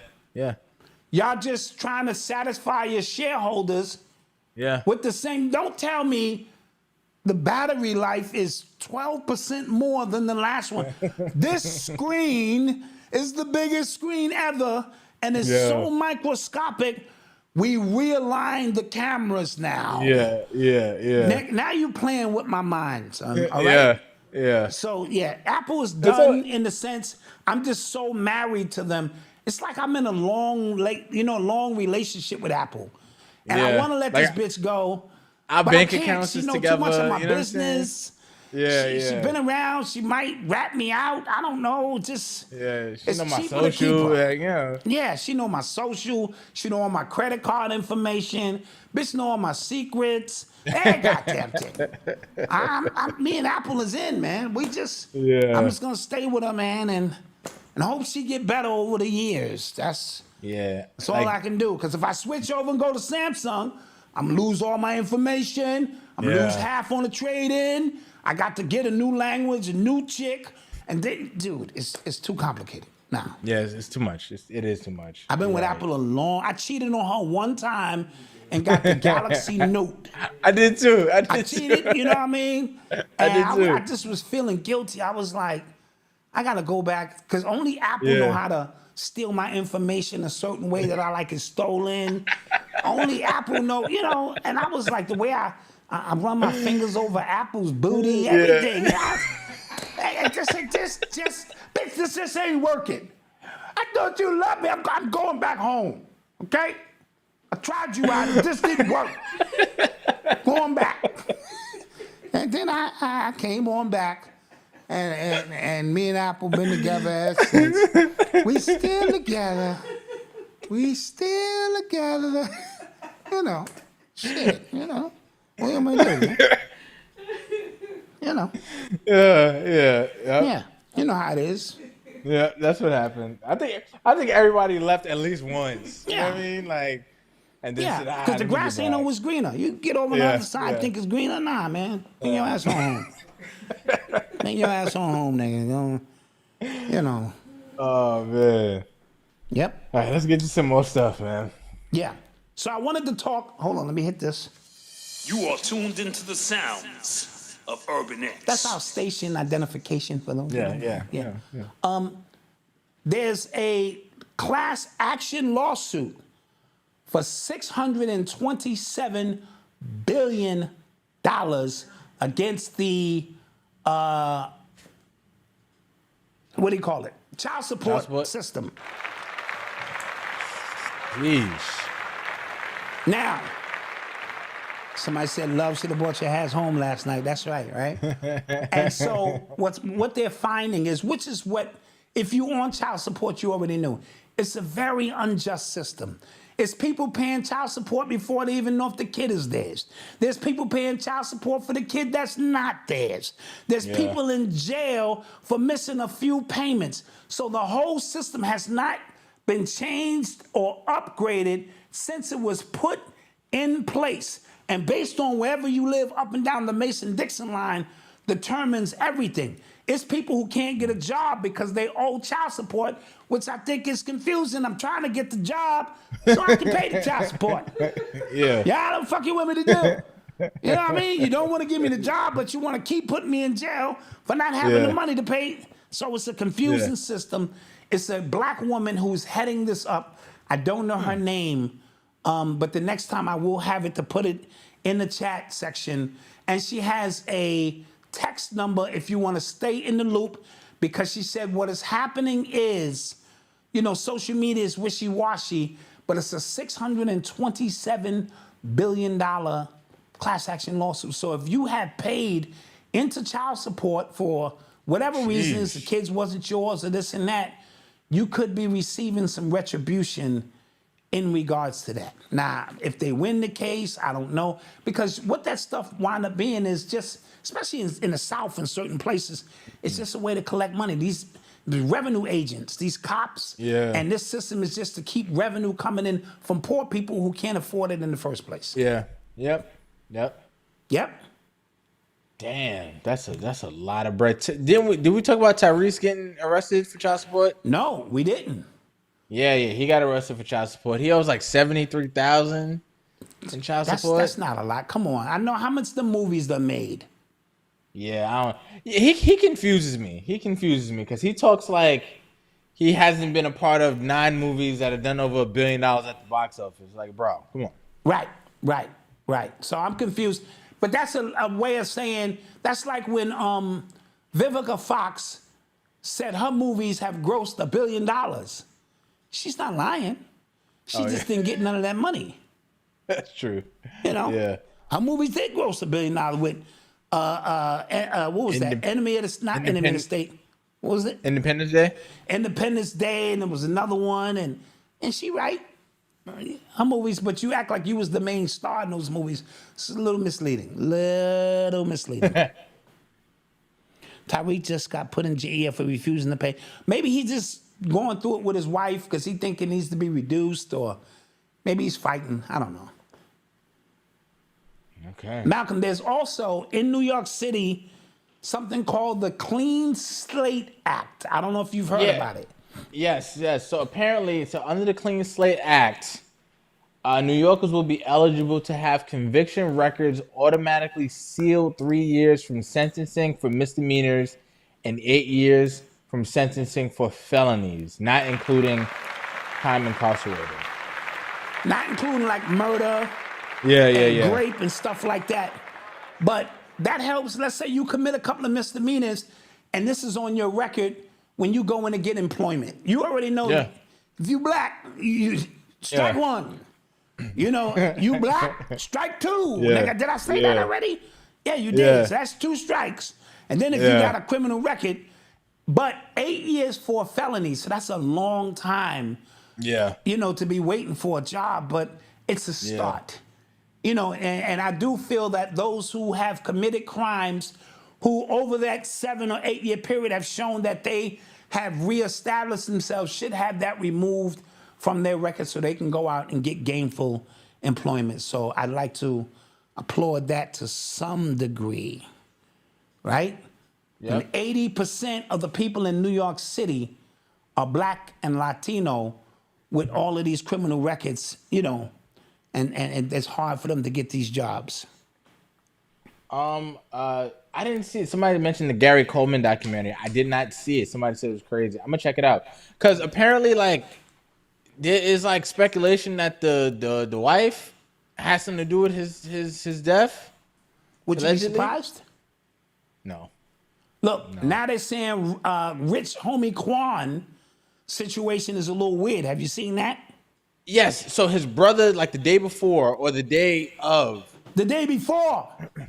Y'all just trying to satisfy your shareholders. Yeah. With the same. Don't tell me the battery life is 12% more than the last one. This screen is the biggest screen ever, and it's so microscopic. We realigned the cameras now. Yeah. Now you playing with my mind, son. All right? Yeah. So Apple is done in the sense I'm just so married to them. It's like I'm in a long relationship with Apple, and I want to let this bitch go. Our bank accounts is together. Too much of my business. She's been around. She might rat me out. I don't know. Just she know my social. Yeah, she know my social. She know all my credit card information. Bitch know all my secrets. Hey, goddamn thing. Me and Apple is in, man. We just. I'm just gonna stay with her, man, and hope she get better over the years. That's all I can do. Because if I switch over and go to Samsung, I'm gonna lose all my information. I'm gonna lose half on the trade-in. I got to get a new language, a new chick, and dude, it's too complicated. Nah. Yeah, it's too much. It is too much. I've been with Apple I cheated on her one time and got the Galaxy Note. I did too. I cheated, you know what I mean? And I just was feeling guilty. I was like, I gotta go back because only Apple know how to steal my information a certain way that I like it stolen. Only Apple know, you know. And I was like, the way I run my fingers over Apple's booty, everything. This just ain't working. I thought you loved me. I'm going back home. Okay? I tried you out. It just didn't work. Going back. And then I came on back. And me and Apple been together ever since. We still together. You know. Shit, you know. What am I doing? You know. Yeah. You know how it is. Yeah, that's what happened. I think everybody left at least once. You know what I mean? Like, and then said, because the grass ain't always greener. You get over on the other side, think it's greener. Nah, man. Bring your ass on home. Bring your ass on home, nigga. You know. Oh man. Yep. All right, let's get to some more stuff, man. Yeah. So I wanted to talk. Hold on, let me hit this. You are tuned into the sounds of Urban X. That's our station identification for those. Yeah. There's a class action lawsuit for $627 billion against the what do you call it? Child support system. Yeesh. Now, somebody said love should have brought your ass home last night. That's right, right? And so what they're finding is, which is what, if you on child support, you already knew. It's a very unjust system. It's people paying child support before they even know if the kid is theirs. There's people paying child support for the kid that's not theirs. There's people in jail for missing a few payments. So the whole system has not been changed or upgraded since it was put in place. And based on wherever you live up and down the Mason-Dixon line determines everything. It's people who can't get a job because they owe child support, which I think is confusing. I'm trying to get the job so I can pay the child support. Yeah. Y'all don't fucking want me to do. You know what I mean? You don't want to give me the job, but you want to keep putting me in jail for not having the money to pay. So it's a confusing system. It's a black woman who's heading this up. I don't know her name, but the next time I will have it to put it in the chat section. And she has a text number if you want to stay in the loop, because she said what is happening is, you know, social media is wishy-washy, but it's a $627 billion class action lawsuit. So if you have paid into child support for whatever reasons, the kids wasn't yours or this and that, you could be receiving some retribution in regards to that. Now, if they win the case, I don't know, because what that stuff wind up being is just, especially in the South and certain places, it's just a way to collect money. These revenue agents, these cops, and this system is just to keep revenue coming in from poor people who can't afford it in the first place. Yeah. Yep. Damn, that's a lot of bread. Did we talk about Tyrese getting arrested for child support? No, we didn't. Yeah, he got arrested for child support. He owes like $73,000 in child support. That's not a lot. Come on, I know how much the movies are made. Yeah, I don't. He confuses me. He confuses me because he talks like he hasn't been a part of 9 movies that have done over $1 billion at the box office. Like, bro, come on. Right. So I'm confused. But that's a way of saying, that's like when Vivica Fox said her movies have grossed $1 billion. She's not lying. She just didn't get none of that money. That's true. You know? Yeah. Her movies did gross $1 billion with, what was that? Enemy of the State. What was it? Independence Day? Independence Day, and there was another one, and she right. Her movies, but you act like you was the main star in those movies. It's a little misleading. Tyreek just got put in jail for refusing to pay. Maybe he's just going through it with his wife because he think it needs to be reduced, or maybe he's fighting. I don't know. Okay. Malcolm, there's also in New York City something called the Clean Slate Act. I don't know if you've heard about it. Yes. So apparently, under the Clean Slate Act, New Yorkers will be eligible to have conviction records automatically sealed 3 years from sentencing for misdemeanors and 8 years from sentencing for felonies, not including time incarcerated. Not including like murder, rape and stuff like that. But that helps. Let's say you commit a couple of misdemeanors and this is on your record when you go in to get employment. You already know that if you black, you strike one. You know, you black, strike two. Did I say that already? Yeah, you did. So that's 2 strikes. And then if you got a criminal record, but 8 years for a felony, so that's a long time, you know, to be waiting for a job, but it's a start. You know, and I do feel that those who have committed crimes, who over that 7 or 8 year period have shown that they have reestablished themselves, should have that removed from their record so they can go out and get gainful employment. So I'd like to applaud that to some degree, right? Yep. And 80% of the people in New York City are black and Latino with all of these criminal records, you know, and it's hard for them to get these jobs? I didn't see it. Somebody mentioned the Gary Coleman documentary. I did not see it. Somebody said it was crazy. I'm gonna check it out because apparently, like, there is like speculation that the wife has something to do with his death. Would you be surprised? No. Look, now they're saying Rich Homie Quan situation is a little weird. Have you seen that? Yes. So his brother, like the day before or the day of. The day before.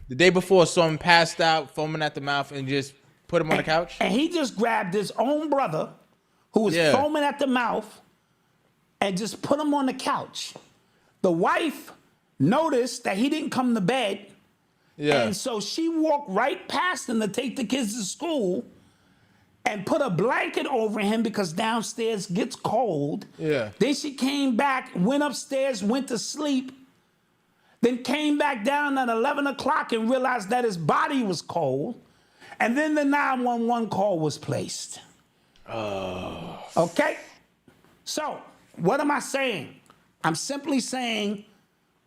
The day before, saw him passed out, foaming at the mouth, and just put him on the couch. And he just grabbed his own brother, who was foaming at the mouth, and just put him on the couch. The wife noticed that he didn't come to bed. Yeah. And so she walked right past him to take the kids to school and put a blanket over him because downstairs gets cold. Yeah. Then she came back, went upstairs, went to sleep, then came back down at 11 o'clock and realized that his body was cold. And then the 911 call was placed. Oh. Okay? So, what am I saying? I'm simply saying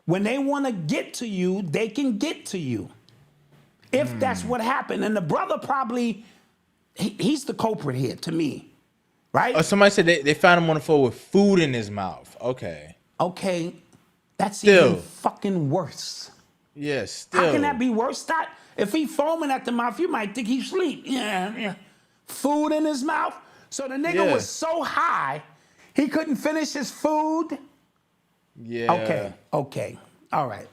when they want to get to you, they can get to you. If that's what happened. And the brother probably, he's the culprit here to me. Right? Oh, somebody said they found him on the floor with food in his mouth. Okay. Okay. That's even fucking worse. Yes, still. How can that be worse? If he foaming at the mouth, you might think he's asleep. Yeah. Food in his mouth. So the nigga was so high, he couldn't finish his food. Yeah. Okay. All right.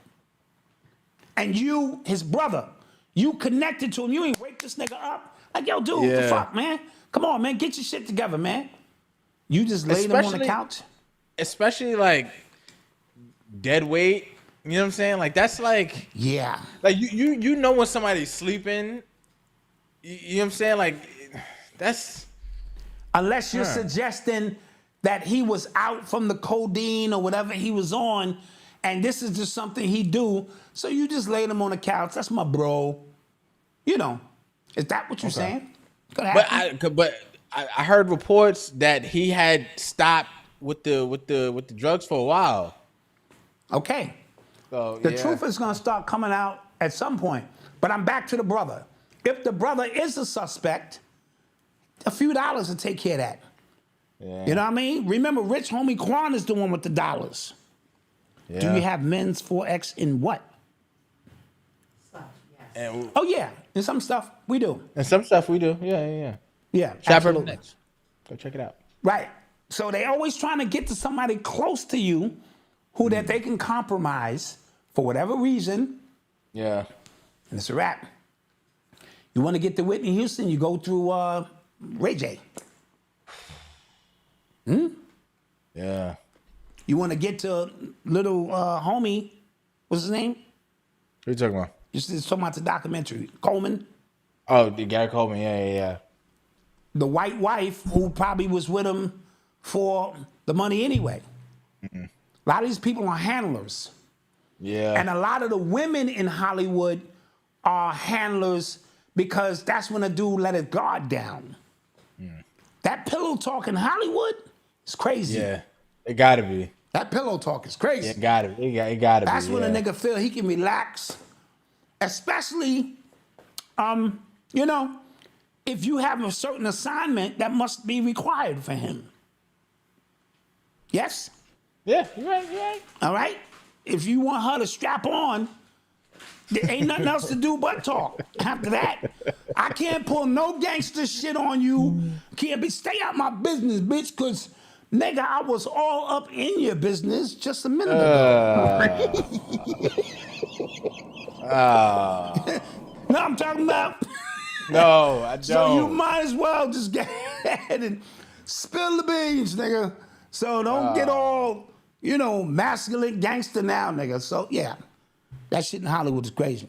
And you, his brother, you connected to him. You ain't wake this nigga up. Like, yo, dude, what the fuck, man? Come on, man. Get your shit together, man. You just laid him on the couch? Especially, like, dead weight. You know what I'm saying? Like, that's like... Yeah. Like, you know when somebody's sleeping. You know what I'm saying? Like, that's... Unless you're suggesting that he was out from the codeine or whatever he was on, and this is just something he do, so you just laid him on the couch. That's my bro. You know. Is that what you're saying? But I heard reports that he had stopped with the drugs for a while. Okay. So, the truth is going to start coming out at some point. But I'm back to the brother. If the brother is a suspect, a few dollars will take care of that. Yeah. You know what I mean? Remember, Rich Homie Quan is the one with the dollars. Yeah. Do you have men's 4X in what? Stuff, yes. Oh, yeah. In some stuff, we do. And some stuff we do. Yeah. Yeah, Shop Urban Next. Go check it out. Right. So they always trying to get to somebody close to you who that they can compromise for whatever reason. Yeah. And it's a wrap. You want to get to Whitney Houston, you go through Ray J. Yeah. You want to get to little homie, what's his name? What are you talking about? Just talking about the documentary. Coleman. Oh, the guy Coleman, yeah. The white wife who probably was with him for the money anyway. Mm-hmm. A lot of these people are handlers. Yeah. And a lot of the women in Hollywood are handlers because that's when a dude let his guard down. That pillow talk in Hollywood is crazy. Yeah, it gotta be. That pillow talk is crazy. Yeah, it gotta be. It gotta That's be. when a nigga feel he can relax. Especially, you know, if you have a certain assignment that must be required for him. Yes? Yeah, you're right. All right? If you want her to strap on, there ain't nothing else to do but talk. After that, I can't pull no gangster shit on you. Stay out my business, bitch, because, nigga, I was all up in your business just a minute ago. No, I'm talking about... No, I don't. So you might as well just get ahead and spill the beans, nigga. So don't get all, masculine gangster now, nigga. So, yeah. That shit in Hollywood is crazy.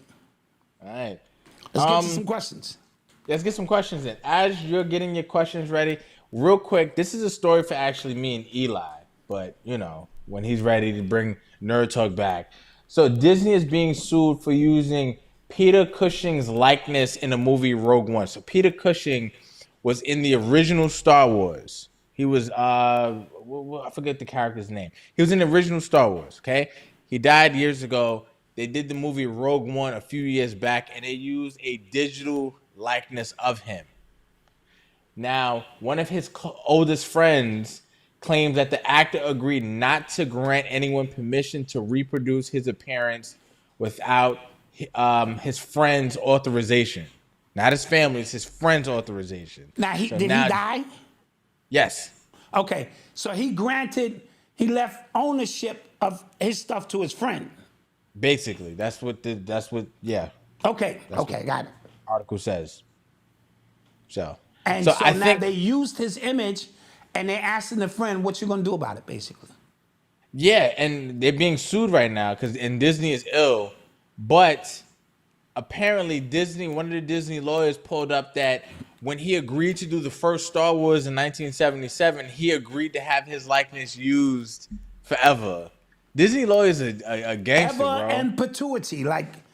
All right. Let's get to some questions. Let's get some questions in. As you're getting your questions ready, real quick, this is a story for actually me and Eli. But, when he's ready to bring Nerd Talk back. So Disney is being sued for using Peter Cushing's likeness in the movie Rogue One. So Peter Cushing was in the original Star Wars. He was, I forget the character's name. He was in the original Star Wars, okay? He died years ago. They did the movie Rogue One a few years back, and they used a digital likeness of him. Now, one of his oldest friends claims that the actor agreed not to grant anyone permission to reproduce his appearance without his friend's authorization. Not his family, it's his friend's authorization. Now, did he die? Yes. Okay, so he left ownership of his stuff to his friend. Basically, yeah. Okay, got it. Article says. So now think they used his image, and they're asking the friend, "What you gonna do about it?" Basically. Yeah, and they're being sued right now and Disney is ill, but apparently one of the Disney lawyers pulled up that when he agreed to do the first Star Wars in 1977, he agreed to have his likeness used forever. Disney lawyers are a gangster, Ever bro. and perpetuity,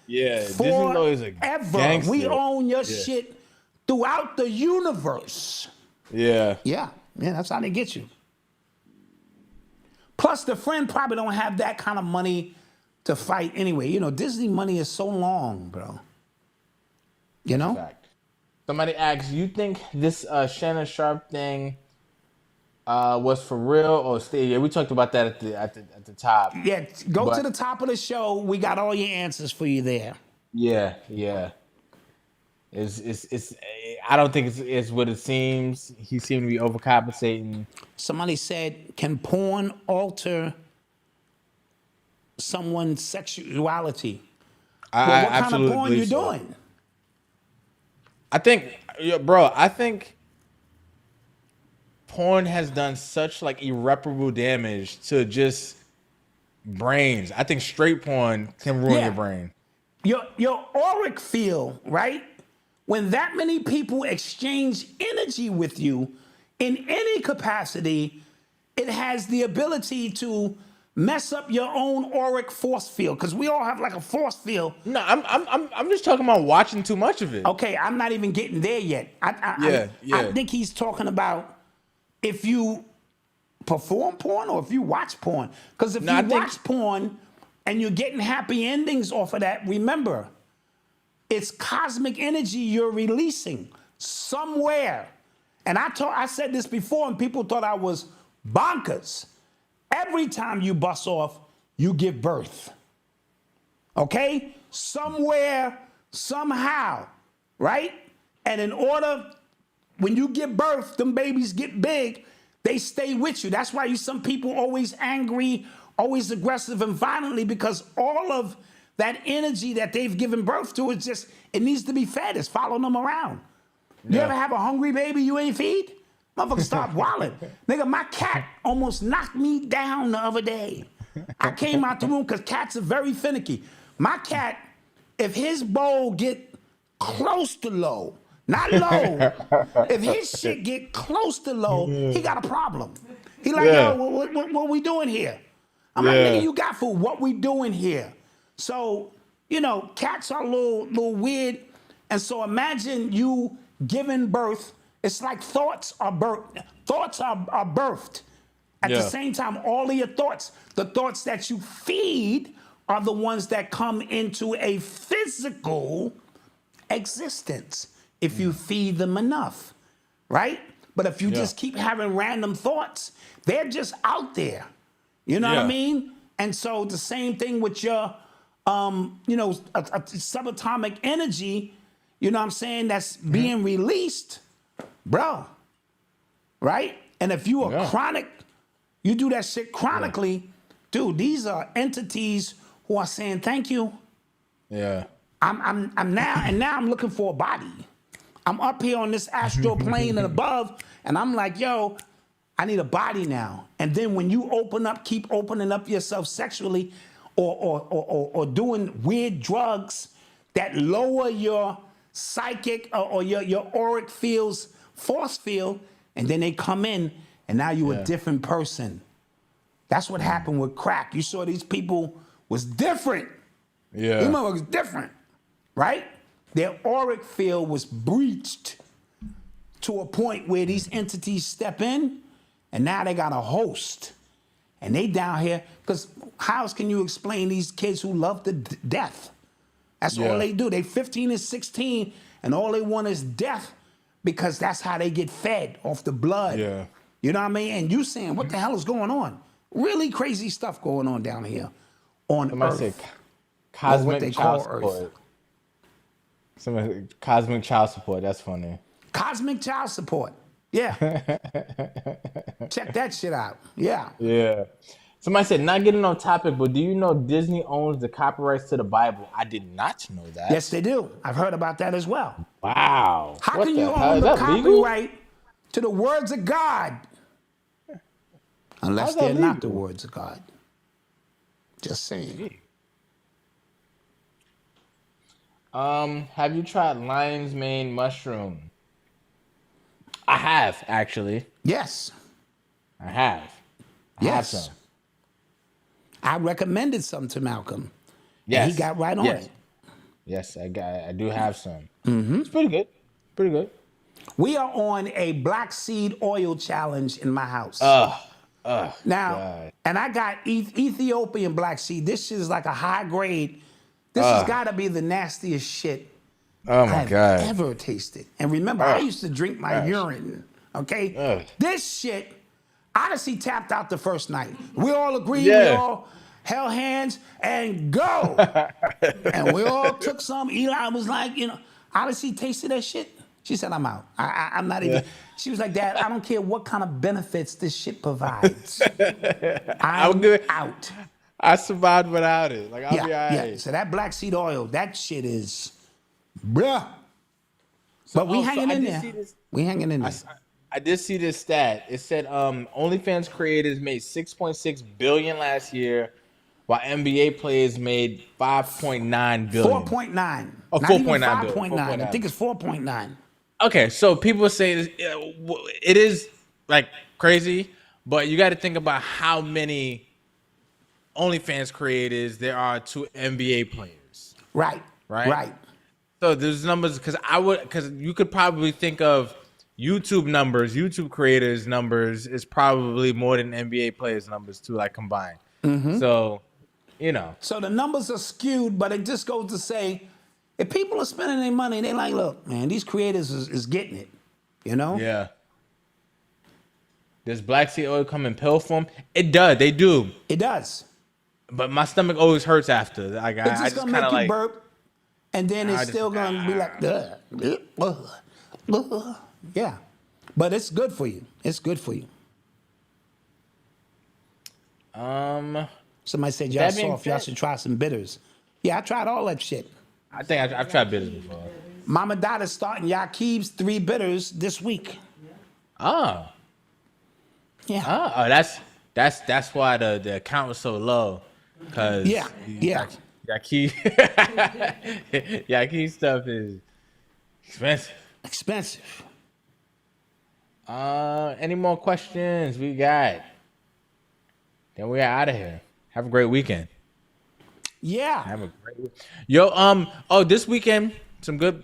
Disney lawyers are gangster. We own your shit throughout the universe. Yeah, that's how they get you. Plus, the friend probably don't have that kind of money to fight anyway. You know, Disney money is so long, bro. You know? Fact. Somebody asks, you think this Shannon Sharpe thing was for real or stay? Yeah, we talked about that at the top. Yeah, go to the top of the show. We got all your answers for you there. Yeah. It's I don't think it's what it seems. He seemed to be overcompensating. Somebody said, can porn alter someone's sexuality? What kind of porn you doing? I think porn has done such irreparable damage to just brains. I think straight porn can ruin your brain. Your auric field, right? When that many people exchange energy with you in any capacity, it has the ability to mess up your own auric force field, because we all have a force field. No, I'm just talking about watching too much of it. Okay, I'm not even getting there yet. I think he's talking about if you perform porn or if you watch porn. Because if you watch porn and you're getting happy endings off of that, remember, it's cosmic energy you're releasing somewhere. And I said this before, and people thought I was bonkers. Every time you bust off, you give birth. Okay? Somewhere, somehow, right? And in order, when you give birth, them babies get big, they stay with you. That's why some people always angry, always aggressive and violently, because all of that energy that they've given birth to is just, it needs to be fed. It's following them around. You ever have a hungry baby you ain't feed? Motherfucker, stop wilding. Nigga, my cat almost knocked me down the other day. I came out the room because cats are very finicky. My cat, if his bowl get close to low, not low, if his shit get close to low, he got a problem. He yo, what we doing here? I'm like, nigga, you got food. What we doing here? So, cats are a little weird. And so imagine you giving birth. It's like thoughts are birthed. Thoughts are birthed. At the same time, all of your thoughts, the thoughts that you feed are the ones that come into a physical existence if you feed them enough, right? But if you just keep having random thoughts, they're just out there. You know what I mean? And so the same thing with your, a subatomic energy, you know what I'm saying, that's being released, bro, right? And if you are chronic, you do that shit chronically, dude, these are entities who are saying thank you. Yeah. I'm now I'm looking for a body. I'm up here on this astral plane and above, and I'm like, yo, I need a body now. And then when you keep opening up yourself sexually or doing weird drugs that lower your psychic or your auric field's force field, and then they come in, and now you're a different person. That's what happened with crack. You saw these people was different. Yeah. These motherfuckers different, right? Their auric field was breached to a point where these entities step in, and now they got a host. And they down here, because how else can you explain these kids who love the death? That's all they do. They 15 and 16, and all they want is death because that's how they get fed off the blood. Yeah. You know what I mean? And you saying, what the hell is going on? Really crazy stuff going on down here on Somebody Earth. said or cosmic what they child call Earth. support. Somebody, cosmic child support. That's funny. Cosmic child support. Yeah. Check that shit out. Yeah. Yeah. Somebody said, not getting on topic, but do you know Disney owns the copyrights to the Bible? I did not know that. Yes, they do. I've heard about that as well. Wow. How What can the you hell? own Is the that legal? copyright to the words of God? Unless How's that they're not the legal? words of God. Just saying. Have you tried lion's mane mushroom? I have, actually. Yes. I have. I have some. I recommended some to Malcolm. Yes. And he got right on it. Yes, I do have some. Mm-hmm. It's pretty good. Pretty good. We are on a black seed oil challenge in my house. Now, God. and I got Ethiopian black seed. This shit is like a high grade. This has got to be the nastiest shit I've ever tasted. And remember, I used to drink my urine, okay? This shit, Odyssey tapped out the first night. We all agreed, we all held hands and go. And we all took some. Eli was like, you know, Odyssey tasted that shit. She said, I'm out. I'm not even. She was like, Dad, I don't care what kind of benefits this shit provides. I'm out. I survived without it. Like, I'll be all right. Yeah. So that black seed oil, that shit is, bruh. But we hanging in there. We hanging in there. I did see this stat. It said OnlyFans creators made $6.6 billion last year, while NBA players made $5.9 billion. 4.9. Oh, Not even 4.9 5.9. I think it's 4.9. Okay, so people say it is like crazy, but you got to think about how many OnlyFans creators there are to NBA players. Right. So there's numbers because you could probably think of YouTube numbers, YouTube creators numbers is probably more than NBA players numbers too, like combined. Mm-hmm. So, you know. So the numbers are skewed, but it just goes to say, if people are spending their money, they like, look, man, these creators is getting it, you know? Yeah. Does black seed oil come in pill form? It does. They do. It does. But my stomach always hurts after. Like, It's just gonna make you burp, and then it's just- still gonna be like, yeah. But it's good for you. It's good for you. Somebody said y'all that being soft. Y'all said- should try some bitters. Yeah, I tried all that shit. I think I've tried bitters before. Mama Dot is starting Yakib's 3 bitters this week. Oh. Yeah. Oh, that's why the account was so low. Cause yeah. Yakib stuff is expensive. Any more questions we got? Then we are out of here. Have a great weekend. Yeah. Have a great week. Yo, this weekend, some good,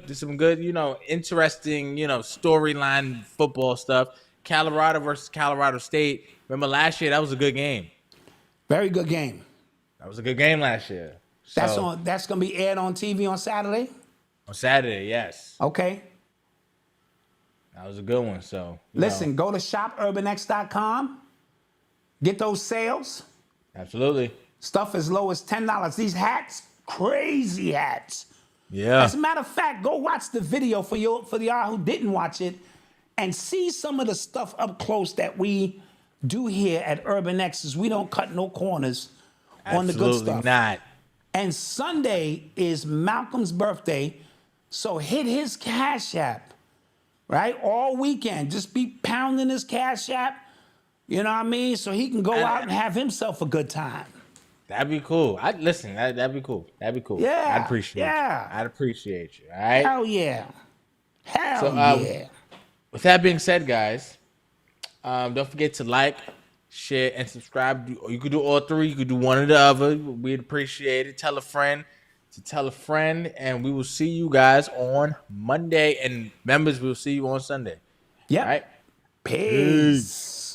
interesting, storyline football stuff. Colorado versus Colorado State. Remember last year, that was a good game. Very good game. That was a good game last year. So, That's gonna be aired on TV on Saturday? on Saturday, yes. Okay. That was a good one. So Listen, go to shopurbanx.com. Get those sales. Absolutely. Stuff as low as $10. These hats, crazy hats. Yeah. As a matter of fact, go watch the video for the y'all who didn't watch it and see some of the stuff up close that we do here at Urban X's. We don't cut no corners on the good stuff. Absolutely not. And Sunday is Malcolm's birthday, so hit his Cash App, right? All weekend, just be pounding his Cash App, you know what I mean? So he can go out and have himself a good time. That'd be cool. Listen, that'd be cool. That'd be cool. Yeah. I'd appreciate you. Yeah. I'd appreciate you. All right. Hell yeah. Hell yeah. With that being said, guys, don't forget to like, share, and subscribe. You could do all three. You could do one or the other. We'd appreciate it. Tell a friend to tell a friend, and we will see you guys on Monday. And members, we'll see you on Sunday. Yeah. All right. Peace.